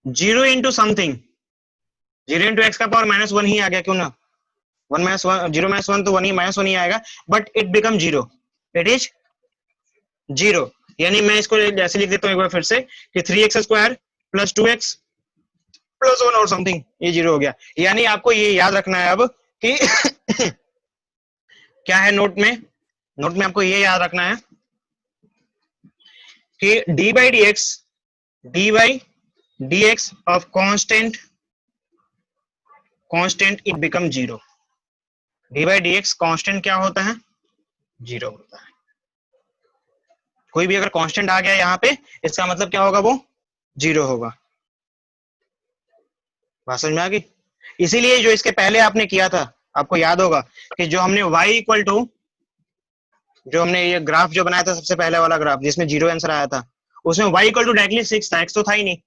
0 इंटू समथिंग, 0 इंटू एक्स का पावर माइनस 1 ही आ गया, क्यों ना, 1 माइनस 1 0 माइनस 1 तो 1 ही माइनस 1 ही आएगा, but it become 0, it is 0, यानी मैं इसको ऐसे लिख देता हूँ एक बार फिर से कि 3x square plus 2x plus 1 और समथिंग, ये 0 हो गया, यानी आपको ये याद रखना है अब कि क्या है नोट में आपको ये याद रखना है कि D by D X of constant it become 0, D by D x constant क्या होता है, 0 होता है, कोई भी अगर कांस्टेंट आ गया यहाँ पे इसका मतलब क्या होगा, वो 0 होगा, बात समझ में आ गई। इसीलिए जो इसके पहले आपने किया था आपको याद होगा कि जो हमने y इक्वल टू, जो हमने ये ग्राफ जो बनाया था सबसे पहले वाला ग्राफ जिसमें 0 आंसर आया था, उसमें y इक्वल टू डायरेक्टली 6 था, x तो था ही नहीं,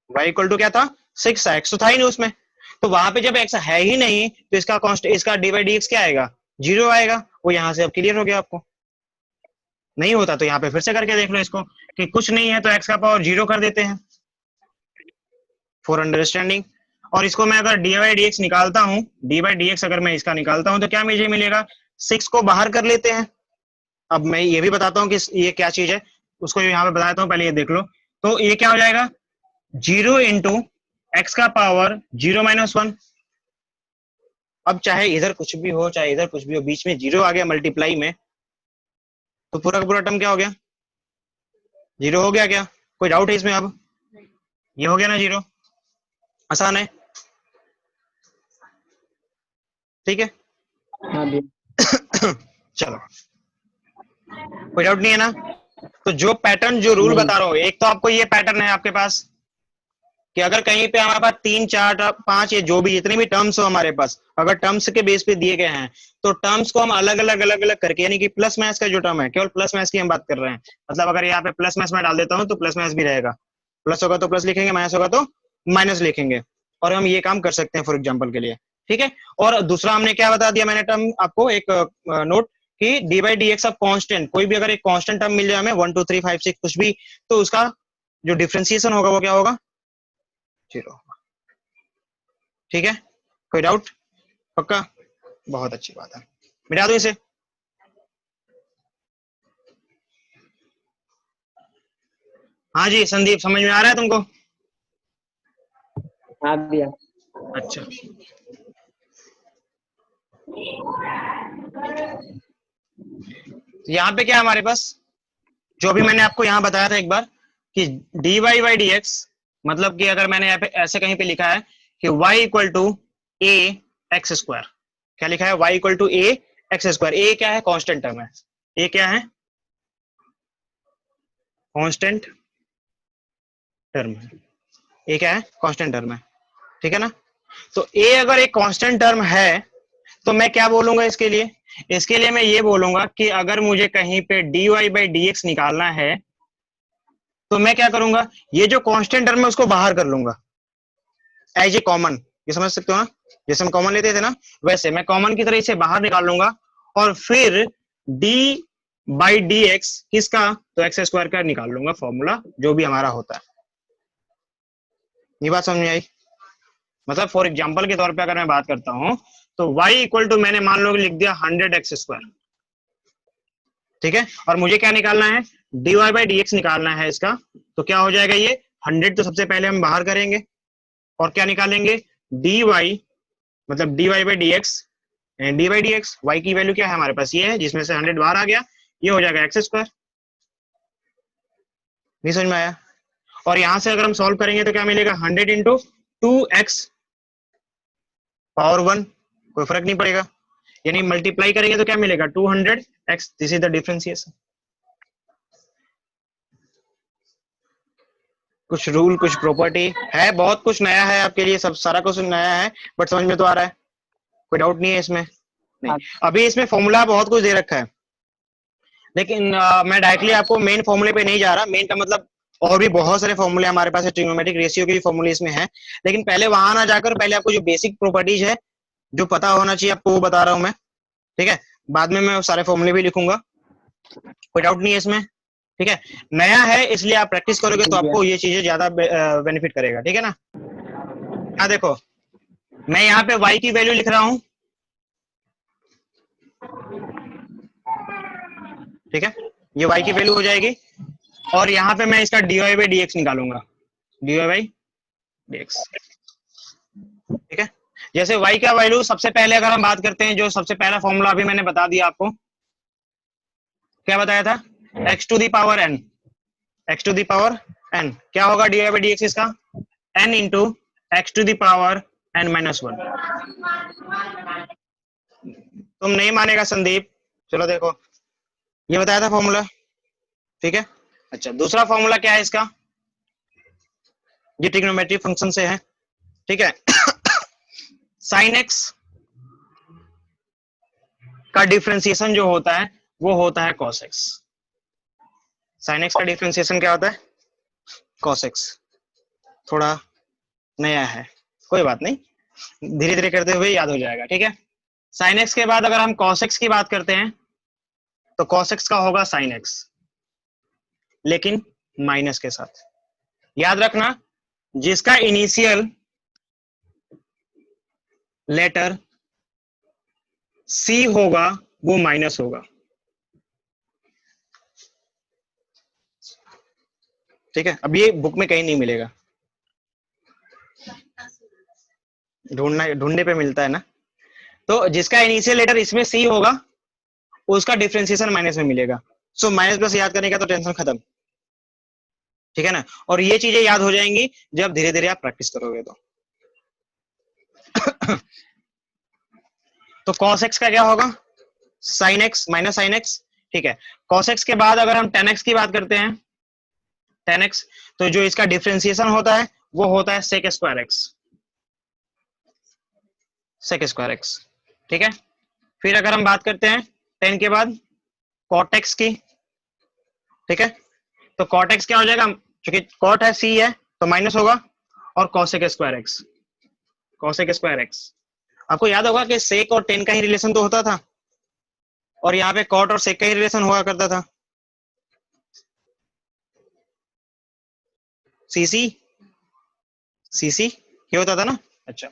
y इक्वल टू क्या था 6 था, x तो था ही नहीं उसमें, तो वहां पे जब x है ही नहीं तो इसका कांस्टेंट, इसका डी बाई डी एक्स क्या आएगा, 0 आएगा, वो यहाँ से अब क्लियर हो गया आपको, नहीं होता तो यहाँ पे फिर से करके देख लो इसको कि कुछ नहीं है तो x का पावर 0 कर देते हैं, फॉर अंडरस्टैंडिंग। और इसको मैं अगर डी बाई डी एक्स निकालता हूँ, डी बाई डी एक्स अगर मैं इसका निकालता हूँ तो क्या मुझे मिलेगा, 6 को बाहर कर लेते हैं। अब मैं ये भी बताता हूँ कि ये क्या चीज है, उसको यहाँ पे बताता हूँ, पहले ये देख लो। तो ये क्या हो जाएगा, 0 इंटू एक्स का पावर 0 माइनस 1। अब चाहे इधर कुछ भी हो चाहे इधर कुछ भी हो, बीच में 0 आ गया मल्टीप्लाई में, तो पूरा का पूरा टर्म क्या हो गया, 0 हो गया। क्या कोई डाउट है इसमें? अब ये हो गया ना 0, आसान है, ठीक है। हाँ भैया। चलो कोई डाउट नहीं है ना? तो जो पैटर्न, जो रूल नहीं। बता रहा हूँ, एक तो आपको ये पैटर्न है आपके पास कि अगर कहीं पे हमारे पास 3 4 5 या जो भी जितने भी टर्म्स हो हमारे पास, अगर टर्म्स के बेस पे दिए गए हैं तो टर्म्स को हम अलग अलग करके, यानी कि प्लस माइनस का जो टर्म है, केवल प्लस माइनस की हम बात कर रहे हैं। मतलब अगर यहाँ पे प्लस माइनस में डाल देता हूँ तो प्लस माइनस भी रहेगा, प्लस होगा तो प्लस लिखेंगे, माइनस होगा तो माइनस लिखेंगे, और हम ये काम कर सकते हैं फॉर एग्जाम्पल के लिए, ठीक है। और दूसरा हमने क्या बता दिया, मैंने टर्म आपको एक नोट कि D by D X of constant, कोई भी अगर एक कॉन्स्टेंट टर्म मिल जाए हमें 1 2 3 5 6 कुछ भी, तो उसका जो डिफ्रेंसिएशन होगा वो क्या होगा, 0। ठीक है, कोई डाउट? पक्का? बहुत अच्छी बात है, मिटा दो इसे। हाँ जी संदीप, समझ में आ रहा है तुमको? हाँ भैया। अच्छा, तो यहाँ पे क्या है हमारे पास, जो भी मैंने आपको यहाँ बताया था एक बार कि d Y by D x, मतलब कि अगर मैंने यहाँ पे ऐसे कहीं पे लिखा है कि y equal to A X square, क्या लिखा है, y equal to A X square. A क्या है, कांस्टेंट टर्म है, ए क्या है, कांस्टेंट टर्म है, ए क्या है, कांस्टेंट टर्म है, ठीक है ना। तो ए अगर एक कांस्टेंट टर्म है तो मैं क्या बोलूंगा इसके लिए, इसके लिए मैं ये बोलूंगा कि अगर मुझे कहीं पे d Y by D x निकालना है तो मैं क्या करूंगा, ये जो कांस्टेंट टर्म है उसको बाहर कर लूंगा एज ए कॉमन, ये समझ सकते हो ना, जैसे हम कॉमन लेते थे ना, वैसे मैं कॉमन की तरह इसे बाहर निकाल लूंगा, और फिर डी बाई डी एक्स किसका, तो एक्स स्क्वायर का निकाल लूंगा फॉर्मूला, जो भी हमारा होता है। ये बात समझ में आई? मतलब फॉर एग्जाम्पल के तौर पे अगर मैं बात करता हूं तो y इक्वल टू मैंने मान लो लिख दिया 100 एक्स स्क्वायर, ठीक है, और मुझे क्या निकालना है, dy बाई डी एक्स निकालना है इसका, तो क्या हो जाएगा ये 100, तो सबसे पहले हम बाहर करेंगे और क्या निकालेंगे, dy, मतलब dy by D x, D by D x, y की वैल्यू क्या है हमारे पास, ये है, जिसमें से 100 बाहर आ गया, ये हो जाएगा एक्स स्क्वायर। नहीं समझ में आया? और यहां से अगर हम सॉल्व करेंगे तो क्या मिलेगा, 100 इंटू 2x पावर 1, कोई फर्क नहीं पड़ेगा, यानी मल्टीप्लाई करेंगे तो क्या मिलेगा, 200x, this is the differentiation. कुछ रूल, कुछ प्रॉपर्टी है, बहुत कुछ नया है आपके लिए, सब सारा कुछ नया है, बट समझ में तो आ रहा है, कोई डाउट नहीं है इसमें? नहीं, अभी इसमें फॉर्मूला बहुत कुछ दे रखा है, लेकिन मैं डायरेक्टली आपको मेन फॉर्मूले पे नहीं जा रहा, मेन का मतलब और भी बहुत सारे फॉर्मूले हमारे पास है, ट्रिग्नोमेट्रिक रेशियो के भी फॉर्मूले इसमें है, लेकिन पहले वहां ना जाकर पहले आपको जो बेसिक प्रॉपर्टीज है जो पता होना चाहिए आपको वो बता रहा हूं मैं, ठीक है। बाद में मैं सारे फॉर्मूले भी लिखूंगा, कोई डाउट नहीं है इसमें, ठीक है। नया है इसलिए आप प्रैक्टिस करोगे तो आपको ये चीजें ज्यादा बेनिफिट करेगा, ठीक है ना। हाँ देखो, मैं यहाँ पे y की वैल्यू लिख रहा हूँ, ठीक है, ये y की वैल्यू हो जाएगी, और यहाँ पे मैं इसका dy बाई डी एक्स निकालूंगा, dy बाई डी एक्स, ठीक है। जैसे y का वैल्यू सबसे पहले अगर हम बात करते हैं, जो सबसे पहला फॉर्मूला अभी मैंने बता दिया आपको, क्या बताया था, x to the power n, x to the power n क्या होगा, dy बाई डी एक्स इसका n into x to the power n minus 1। तुम नहीं मानेगा संदीप, चलो देखो, ये बताया था फॉर्मूला, ठीक है। अच्छा, दूसरा फॉर्मूला क्या है इसका, ये ट्रिग्नोमेट्रिक फंक्शन से है, ठीक है। साइन एक्स का डिफरेंशिएशन जो होता है वो होता है कॉस एक्स, साइन एक्स का डिफरेंशिएशन क्या होता है, कॉस एक्स, थोड़ा नया है, कोई बात नहीं, धीरे धीरे करते हुए याद हो जाएगा, ठीक है। साइन एक्स के बाद अगर हम कॉस एक्स की बात करते हैं तो कॉस एक्स का होगा साइन एक्स, लेकिन माइनस के साथ, याद रखना जिसका इनिशियल लेटर सी होगा वो माइनस होगा। ठीक है, अब ये बुक में कहीं नहीं मिलेगा, ढूंढने पे मिलता है ना। तो जिसका इनिशियल लेटर इसमें सी होगा उसका डिफरेंशिएशन माइनस में मिलेगा। सो माइनस प्लस याद करने का तो टेंशन खत्म। ठीक है ना, और ये चीजें याद हो जाएंगी जब धीरे धीरे आप प्रैक्टिस करोगे तो। तो cos x का क्या होगा, sin x minus sin x। ठीक है, cos x के बाद अगर हम tan x की बात करते हैं, tan x, तो जो इसका डिफरेंशिएशन होता है वो होता है sec square x, sec square x। ठीक है, फिर अगर हम बात करते हैं tan के बाद cot x की, ठीक है, तो cot x क्या हो जाएगा, क्योंकि cot है c है तो माइनस होगा, और cosec square x, cosec square x। आपको याद होगा कि sec और tan का ही रिलेशन तो होता था, और यहाँ पे cot और sec का ही रिलेशन हुआ करता था, cc cc ये होता था ना। अच्छा,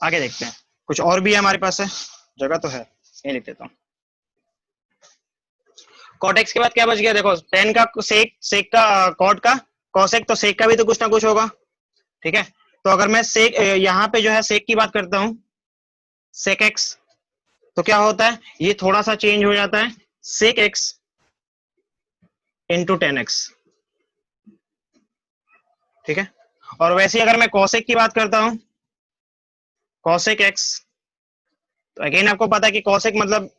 आगे देखते हैं, कुछ और भी है हमारे पास है, जगह तो है, ये लिख देता हूँ। cot x के बाद क्या बच गया, देखो tan का sec का cot का cosec, तो sec का भी तो कुछ ना कुछ होगा। ठीक है, तो अगर मैं sec यहाँ पे जो है sec की बात करता हूँ, sec x, तो क्या होता है, ये थोड़ा सा चेंज हो जाता है, sec x into tan x। ठीक है, और वैसे अगर मैं cosec की बात करता हूँ, cosec x, तो अगेन आपको पता है कि cosec मतलब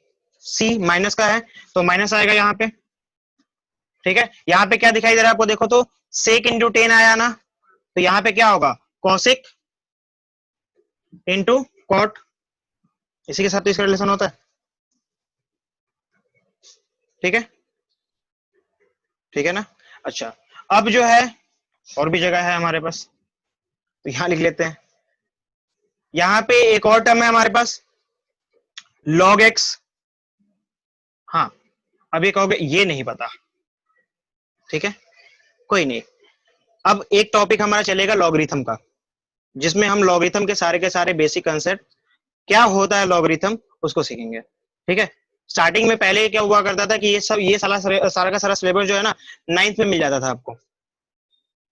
c माइनस का है, तो माइनस आएगा यहाँ पे। ठीक है, यहाँ पे क्या दिखाई दे रहा है आपको, देखो तो sec इंटू टेन आया ना, तो यहाँ पे क्या होगा, cosec इंटू cot, इसी के साथ तो इसका रिलेशन होता है। ठीक है, ठीक है ना। अच्छा, अब जो है और भी जगह है हमारे पास, तो यहां लिख लेते हैं। यहाँ पे एक और टर्म है हमारे पास, log x। हाँ, अब ये कहोगे ये नहीं पता, ठीक है, कोई नहीं। अब एक टॉपिक हमारा चलेगा लॉगरिथम का, जिसमें हम लॉगरिथम के सारे बेसिक कंसेप्ट, क्या होता है लॉगरिथम, उसको सीखेंगे। ठीक है, स्टार्टिंग में पहले क्या हुआ करता था कि ये सारा का सारा सिलेबस जो है ना 9th में मिल जाता था आपको,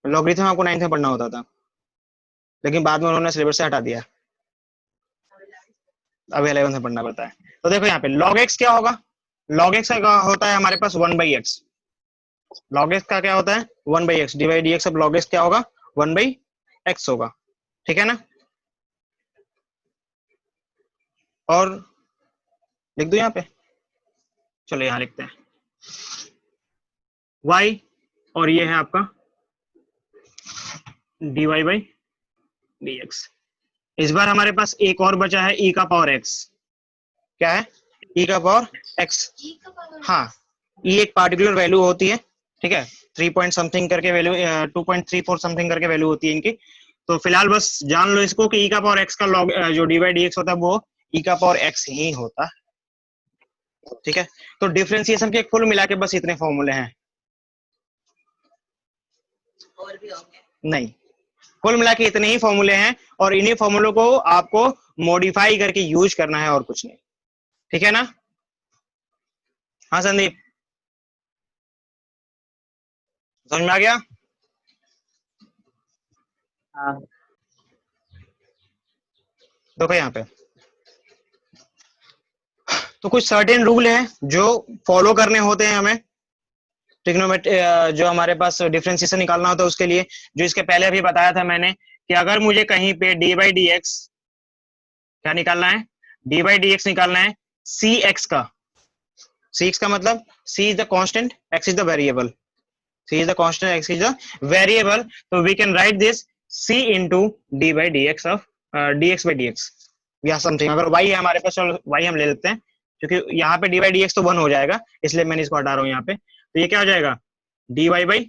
लॉगरिथम आपको 9th में पढ़ना होता था, लेकिन बाद में उन्होंने सिलेबस से हटा दिया, अब 11th में पढ़ना पड़ता है। तो देखो यहाँ पे log x क्या होगा, log x का होता है हमारे पास 1/x, log x का क्या होता है 1/x, डिवाइड dx, अब log x क्या होगा 1/x होगा। ठीक है ना, और लिख दो यहाँ पे, चलो यहाँ लिखते हैं y, और ये है आपका dy/dx। इस बार हमारे पास एक और बचा है e का पावर x, क्या है e का पावर x। हाँ, e एक पार्टिकुलर वैल्यू होती है, ठीक है, 3 पॉइंट समथिंग करके वैल्यू, 2.34 समथिंग करके वैल्यू होती है इनकी। तो फिलहाल बस जान लो इसको कि e का पावर x का लॉग जो dy/dx होता है वो e का पावर x ही होता है। ठीक है, तो डिफरेंशिएशन के कुल मिला के बस इतने फॉर्मूले हैं, और भी होंगे नहीं, कुल मिला के इतने ही फॉर्मूले हैं, और इन्हीं फॉर्मूलों को आपको मॉडिफाई करके यूज करना है और कुछ नहीं। ठीक है ना। हाँ संदीप, समझ में आ गया। हाँ देखो यहाँ पे तो कुछ सर्टेन रूल है जो फॉलो करने होते हैं हमें, ट्रिग्नोमेट्री जो हमारे पास डिफरेंशिएशन निकालना होता है उसके लिए, जो इसके पहले अभी बताया था मैंने कि अगर मुझे कहीं पे d/dx क्या निकालना है, d/dx निकालना है cx का, cx का मतलब c is the constant, x is the variable, c is the constant, x is the variable, so we can write this c into d/dx of dx/dx या समथिंग। अगर y है हमारे पास, चलो y हम ले लेते हैं, क्योंकि यहाँ पे d/dx तो 1 हो जाएगा, इसलिए मैंने इसको हटा रहा हूँ यहाँ पे। तो ये क्या हो जाएगा dy/dx।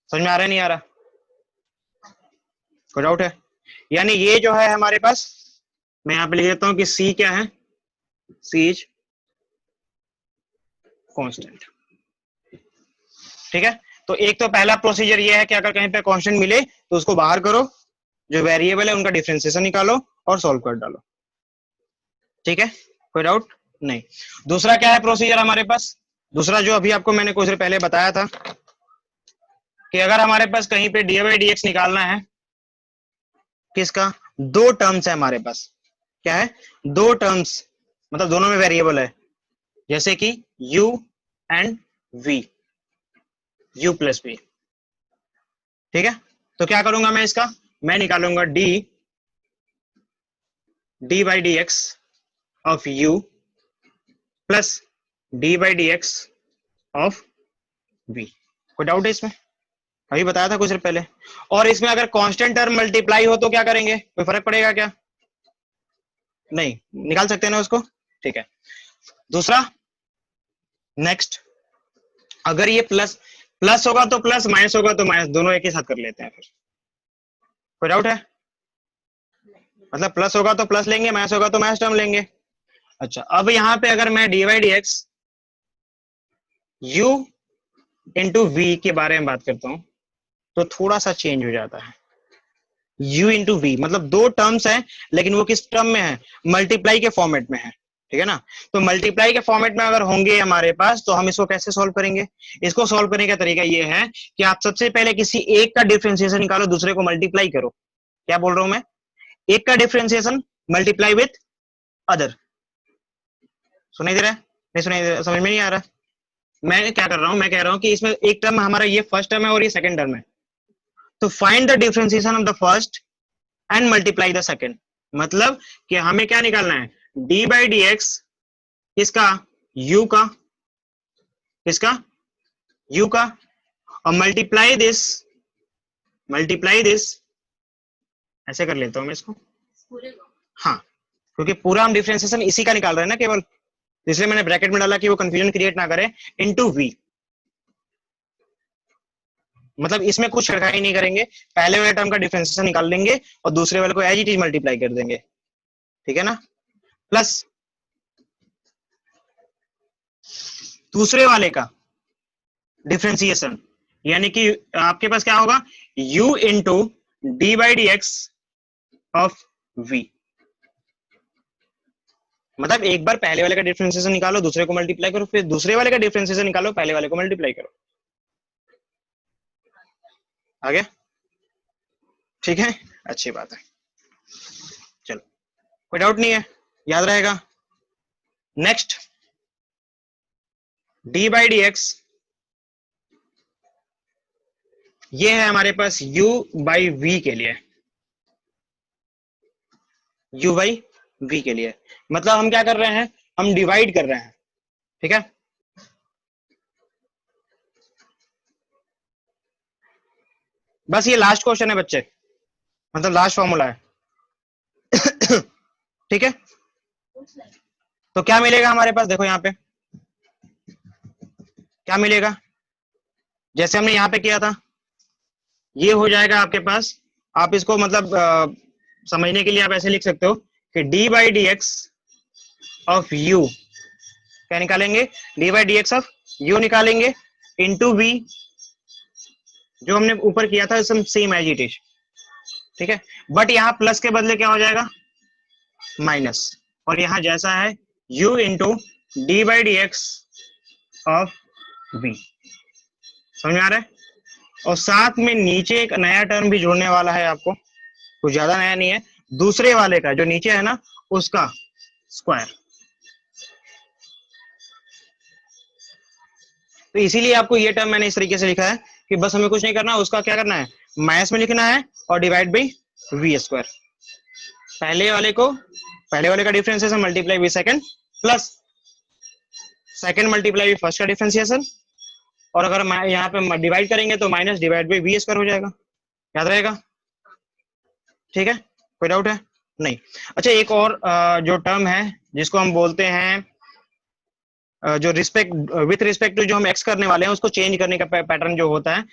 समझ में आ रहा है नहीं आ रहा, कोई डाउट है? यानी ये जो है हमारे पास, मैं यहाँ पे लिख देता हूँ कि c क्या है, c इज कांस्टेंट। ठीक है, तो एक तो पहला प्रोसीजर ये है कि अगर कहीं पे कांस्टेंट मिले तो उसको बाहर करो, जो वेरिएबल है उनका डिफरेंशिएशन निकालो और सॉल्व कर डालो। ठीक है, कोई डाउट नहीं। दूसरा क्या है प्रोसीजर हमारे पास, दूसरा जो अभी आपको मैंने कुछ देर पहले बताया था कि अगर हमारे पास कहीं पे डी बाई डी एक्स निकालना है, किसका, दो टर्म्स है हमारे पास, क्या है, दो टर्म्स, मतलब दोनों में वेरिएबल है, जैसे कि u and v, u plus v। ठीक है, तो क्या करूंगा मैं इसका, मैं निकालूंगा D by D X of u plus D by D X of v। कोई डाउट है इसमें, अभी बताया था कुछ देर पहले। और इसमें अगर कांस्टेंट टर्म मल्टीप्लाई हो तो क्या करेंगे, कोई फर्क पड़ेगा क्या, नहीं, निकाल सकते हैं ना उसको। ठीक है, दूसरा नेक्स्ट, अगर ये प्लस प्लस होगा तो प्लस, माइनस होगा तो माइनस, दोनों एक ही साथ कर लेते हैं फिर। कोई डाउट है, मतलब प्लस होगा तो प्लस लेंगे, माइनस होगा तो माइनस टर्म लेंगे। अच्छा, अब यहां पे अगर मैं d y d x u into v के बारे में बात करता हूं तो थोड़ा सा चेंज हो जाता है। u इंटू वी, मतलब दो टर्म्स हैं लेकिन वो किस टर्म में है, मल्टीप्लाई के फॉर्मेट में है। ठीक है ना, तो मल्टीप्लाई के फॉर्मेट में अगर होंगे हमारे पास तो हम इसको कैसे सॉल्व करेंगे, इसको सॉल्व करने का तरीका ये है कि आप सबसे पहले किसी एक का डिफरेंशिएशन निकालो, दूसरे को मल्टीप्लाई करो। क्या बोल रहा हूं मैं, एक का डिफरेंशिएशन मल्टीप्लाई विथ अदर। सुनाई दे रहा है, नहीं सुनाई दे रहा, समझ में नहीं आ रहा, मैं क्या कर रहा हूं, मैं कह रहा हूं कि इसमें एक टर्म हमारा ये फर्स्ट टर्म है और ये सेकंड टर्म है, तो find the differentiation of the first and multiply the second. मतलब कि हमें क्या निकालना है, डी बाई डी एक्स किसका, u का, किसका, u का, और मल्टीप्लाई दिस, ऐसे कर लेता हूं मैं इसको, हाँ, क्योंकि पूरा हम डिफरेंशिएशन इसी का निकाल रहे हैं ना केवल, इसलिए मैंने ब्रैकेट में डाला कि वो कंफ्यूजन क्रिएट ना करे, इनटू v। मतलब इसमें कुछ छेड़खानी नहीं करेंगे, पहले वाले टर्म का डिफरेंशिएशन निकाल लेंगे और दूसरे वाले को एज इट इज मल्टीप्लाई कर देंगे। ठीक है ना, प्लस दूसरे वाले का डिफरेंशिएशन, यानी कि आपके पास क्या होगा, u into D by D X of v। मतलब एक बार पहले वाले का डिफरेंशिएशन निकालो, दूसरे को मल्टीप्लाई करो, फिर दूसरे वाले का डिफरेंशिएशन निकालो, पहले वाले को मल्टीप्लाई करो। आ गया, ठीक है, अच्छी बात है, चलो कोई डाउट नहीं है, याद रहेगा। Next, D by D x, ये है हमारे पास u बाई v के लिए, u बाई v के लिए, मतलब हम क्या कर रहे हैं, हम डिवाइड कर रहे हैं। ठीक है, बस ये लास्ट क्वेश्चन है बच्चे, मतलब लास्ट फॉर्मूला है। ठीक है, तो क्या मिलेगा हमारे पास, देखो यहाँ पे क्या मिलेगा, जैसे हमने यहाँ पे किया था, ये हो जाएगा आपके पास, आप इसको मतलब समझने के लिए आप ऐसे लिख सकते हो कि D by D X of you, क्या निकालेंगे, D by D X of you निकालेंगे, इंटू वी, जो हमने ऊपर किया था सेम एज इट इज। ठीक है, बट यहाँ प्लस के बदले क्या हो जाएगा, माइनस, और यहाँ जैसा है u into D by D X of v। समझ में आ रहा है, और साथ में नीचे एक नया टर्म भी जोड़ने वाला है आपको, कुछ ज्यादा नया नहीं है, दूसरे वाले का जो नीचे है ना उसका स्क्वायर। तो इसीलिए आपको ये टर्म मैंने इस तरीके से लिखा है कि बस हमें कुछ नहीं करना, उसका क्या करना है, माइनस में लिखना है और डिवाइड बाई वी स्क्वायर। पहले वाले का differentiation multiply by second, plus second multiply by first का डिफरेंशिएशन, और अगर यहाँ पे डिवाइड करेंगे तो minus divide by v square हो जाएगा। याद रहेगा, ठीक है, कोई डाउट है नहीं। अच्छा, एक और जो टर्म है जिसको हम बोलते हैं, जो विथ रिस्पेक्ट टू जो हम एक्स करने वाले हैं उसको चेंज करने का पैटर्न जो होता है,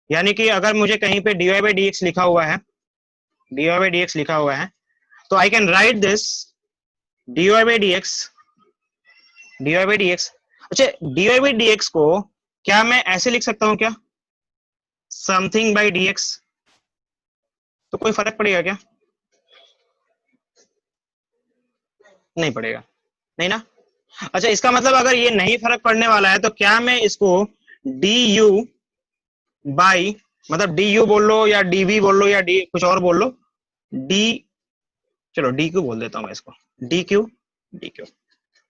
यानी कि अगर मुझे कहीं पे dy बाई डी एक्स लिखा हुआ है, dy बाई डी एक्स लिखा हुआ है, तो I can write this dy by D x, dy by D x. अच्छा, dy बाई डी एक्स को क्या मैं ऐसे लिख सकता हूं क्या, समथिंग बाई dx, तो कोई फर्क पड़ेगा क्या? नहीं पड़ेगा, नहीं ना। अच्छा, इसका मतलब अगर ये नहीं फर्क पड़ने वाला है तो क्या मैं इसको du बाई, मतलब du बोल लो या dv बोल लो या d कुछ और बोल लो, d, चलो dq बोल देता हूं मैं इसको, dq,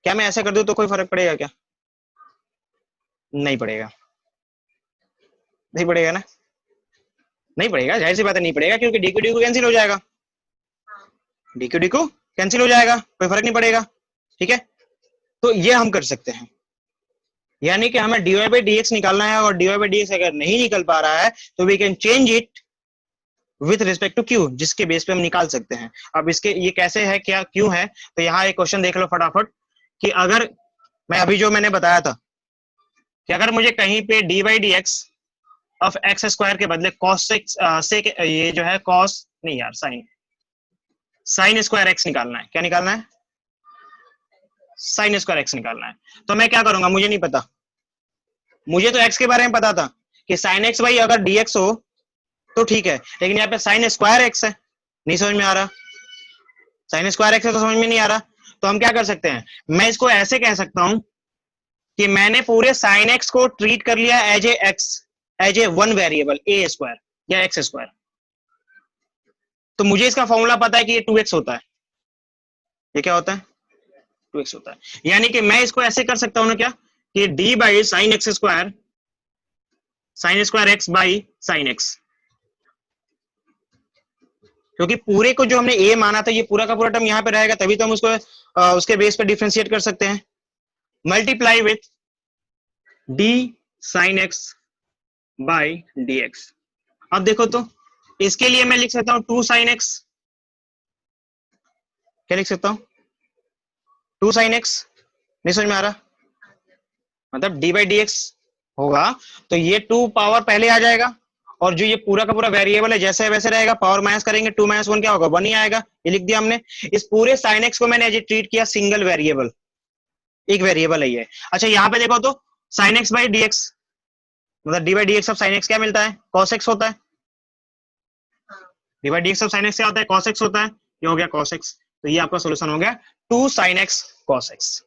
क्या मैं ऐसा कर दूं तो कोई फर्क पड़ेगा क्या? नहीं पड़ेगा, नहीं पड़ेगा ना, नहीं पड़ेगा, जाहिर सी बात है नहीं पड़ेगा, क्योंकि dq dq कैंसिल हो जाएगा, dq dq कैंसिल हो जाएगा, कोई फर्क नहीं पड़ेगा। ठीक है, तो ये हम कर सकते हैं, यानी कि हमें dy by dx निकालना है, और dy by dx अगर नहीं निकल पा रहा है तो we can change it with respect to q, जिसके बेस पे हम निकाल सकते हैं। अब इसके ये कैसे है, क्या क्यों है, तो यहाँ एक क्वेश्चन देख लो फटाफट, कि अगर मैं अभी जो मैंने बताया था कि अगर मुझे कहीं पे dy by dx of x square के बदले cos से ये जो है cos नहीं यार साइन स्क्वायर एक्स निकालना है, क्या निकालना है, साइन स्क्वायर एक्स निकालना है, तो मैं क्या करूंगा, मुझे नहीं पता, मुझे तो एक्स के बारे में पता था कि साइन एक्स भाई अगर dx हो तो ठीक है, लेकिन यहाँ पे साइन स्क्वायर एक्स है, नहीं समझ में आ रहा, साइन स्क्वायर एक्स है तो समझ में नहीं आ रहा, तो हम क्या कर सकते हैं, मैं इसको ऐसे कह सकता हूं कि मैंने पूरे साइन एक्स को ट्रीट कर लिया as a x, as a one variable a square या एक्स स्क्वायर, तो मुझे इसका फॉर्मूला पता है कि ये 2x होता है, ये क्या होता है, 2x होता है, यानी कि मैं इसको ऐसे कर सकता हूं ना क्या, कि d by sine square x by sine x, क्योंकि पूरे को जो हमने a माना था ये पूरा का पूरा टर्म यहाँ पे रहेगा, तभी तो हम उसको उसके बेस पे डिफरेंशिएट कर सकते हैं, multiply with d sign X by dx। अब देखो तो इसके लिए मैं लिख सकता हूं 2 साइन एक्स, क्या लिख सकता हूं, 2 साइन एक्स, नहीं समझ में आ रहा, मतलब d बाई dx होगा तो ये 2 पावर पहले आ जाएगा, और जो ये पूरा का पूरा वेरिएबल है जैसे वैसे रहेगा, पावर माइनस करेंगे 2 माइनस 1 क्या होगा, 1 ही आएगा, ये लिख दिया हमने। इस पूरे साइन एक्स को मैंने एज ट्रीट किया सिंगल वेरिएबल, एक वेरिएबल है ये। अच्छा यहाँ पे देखो तो sine X by D x, मतलब D by D X of sine X क्या मिलता है, कॉस एक्स होता है, D by D X of sine X क्या होता है, कॉस एक्स होता है, ये हो गया कॉस एक्स, तो ये आपका सोल्यूशन हो गया 2 साइन एक्स कॉस एक्स।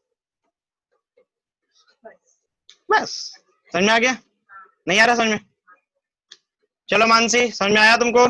बस समझ में आ गया, नहीं आ रहा समझ में, चलो मानसी समझ में आया तुमको?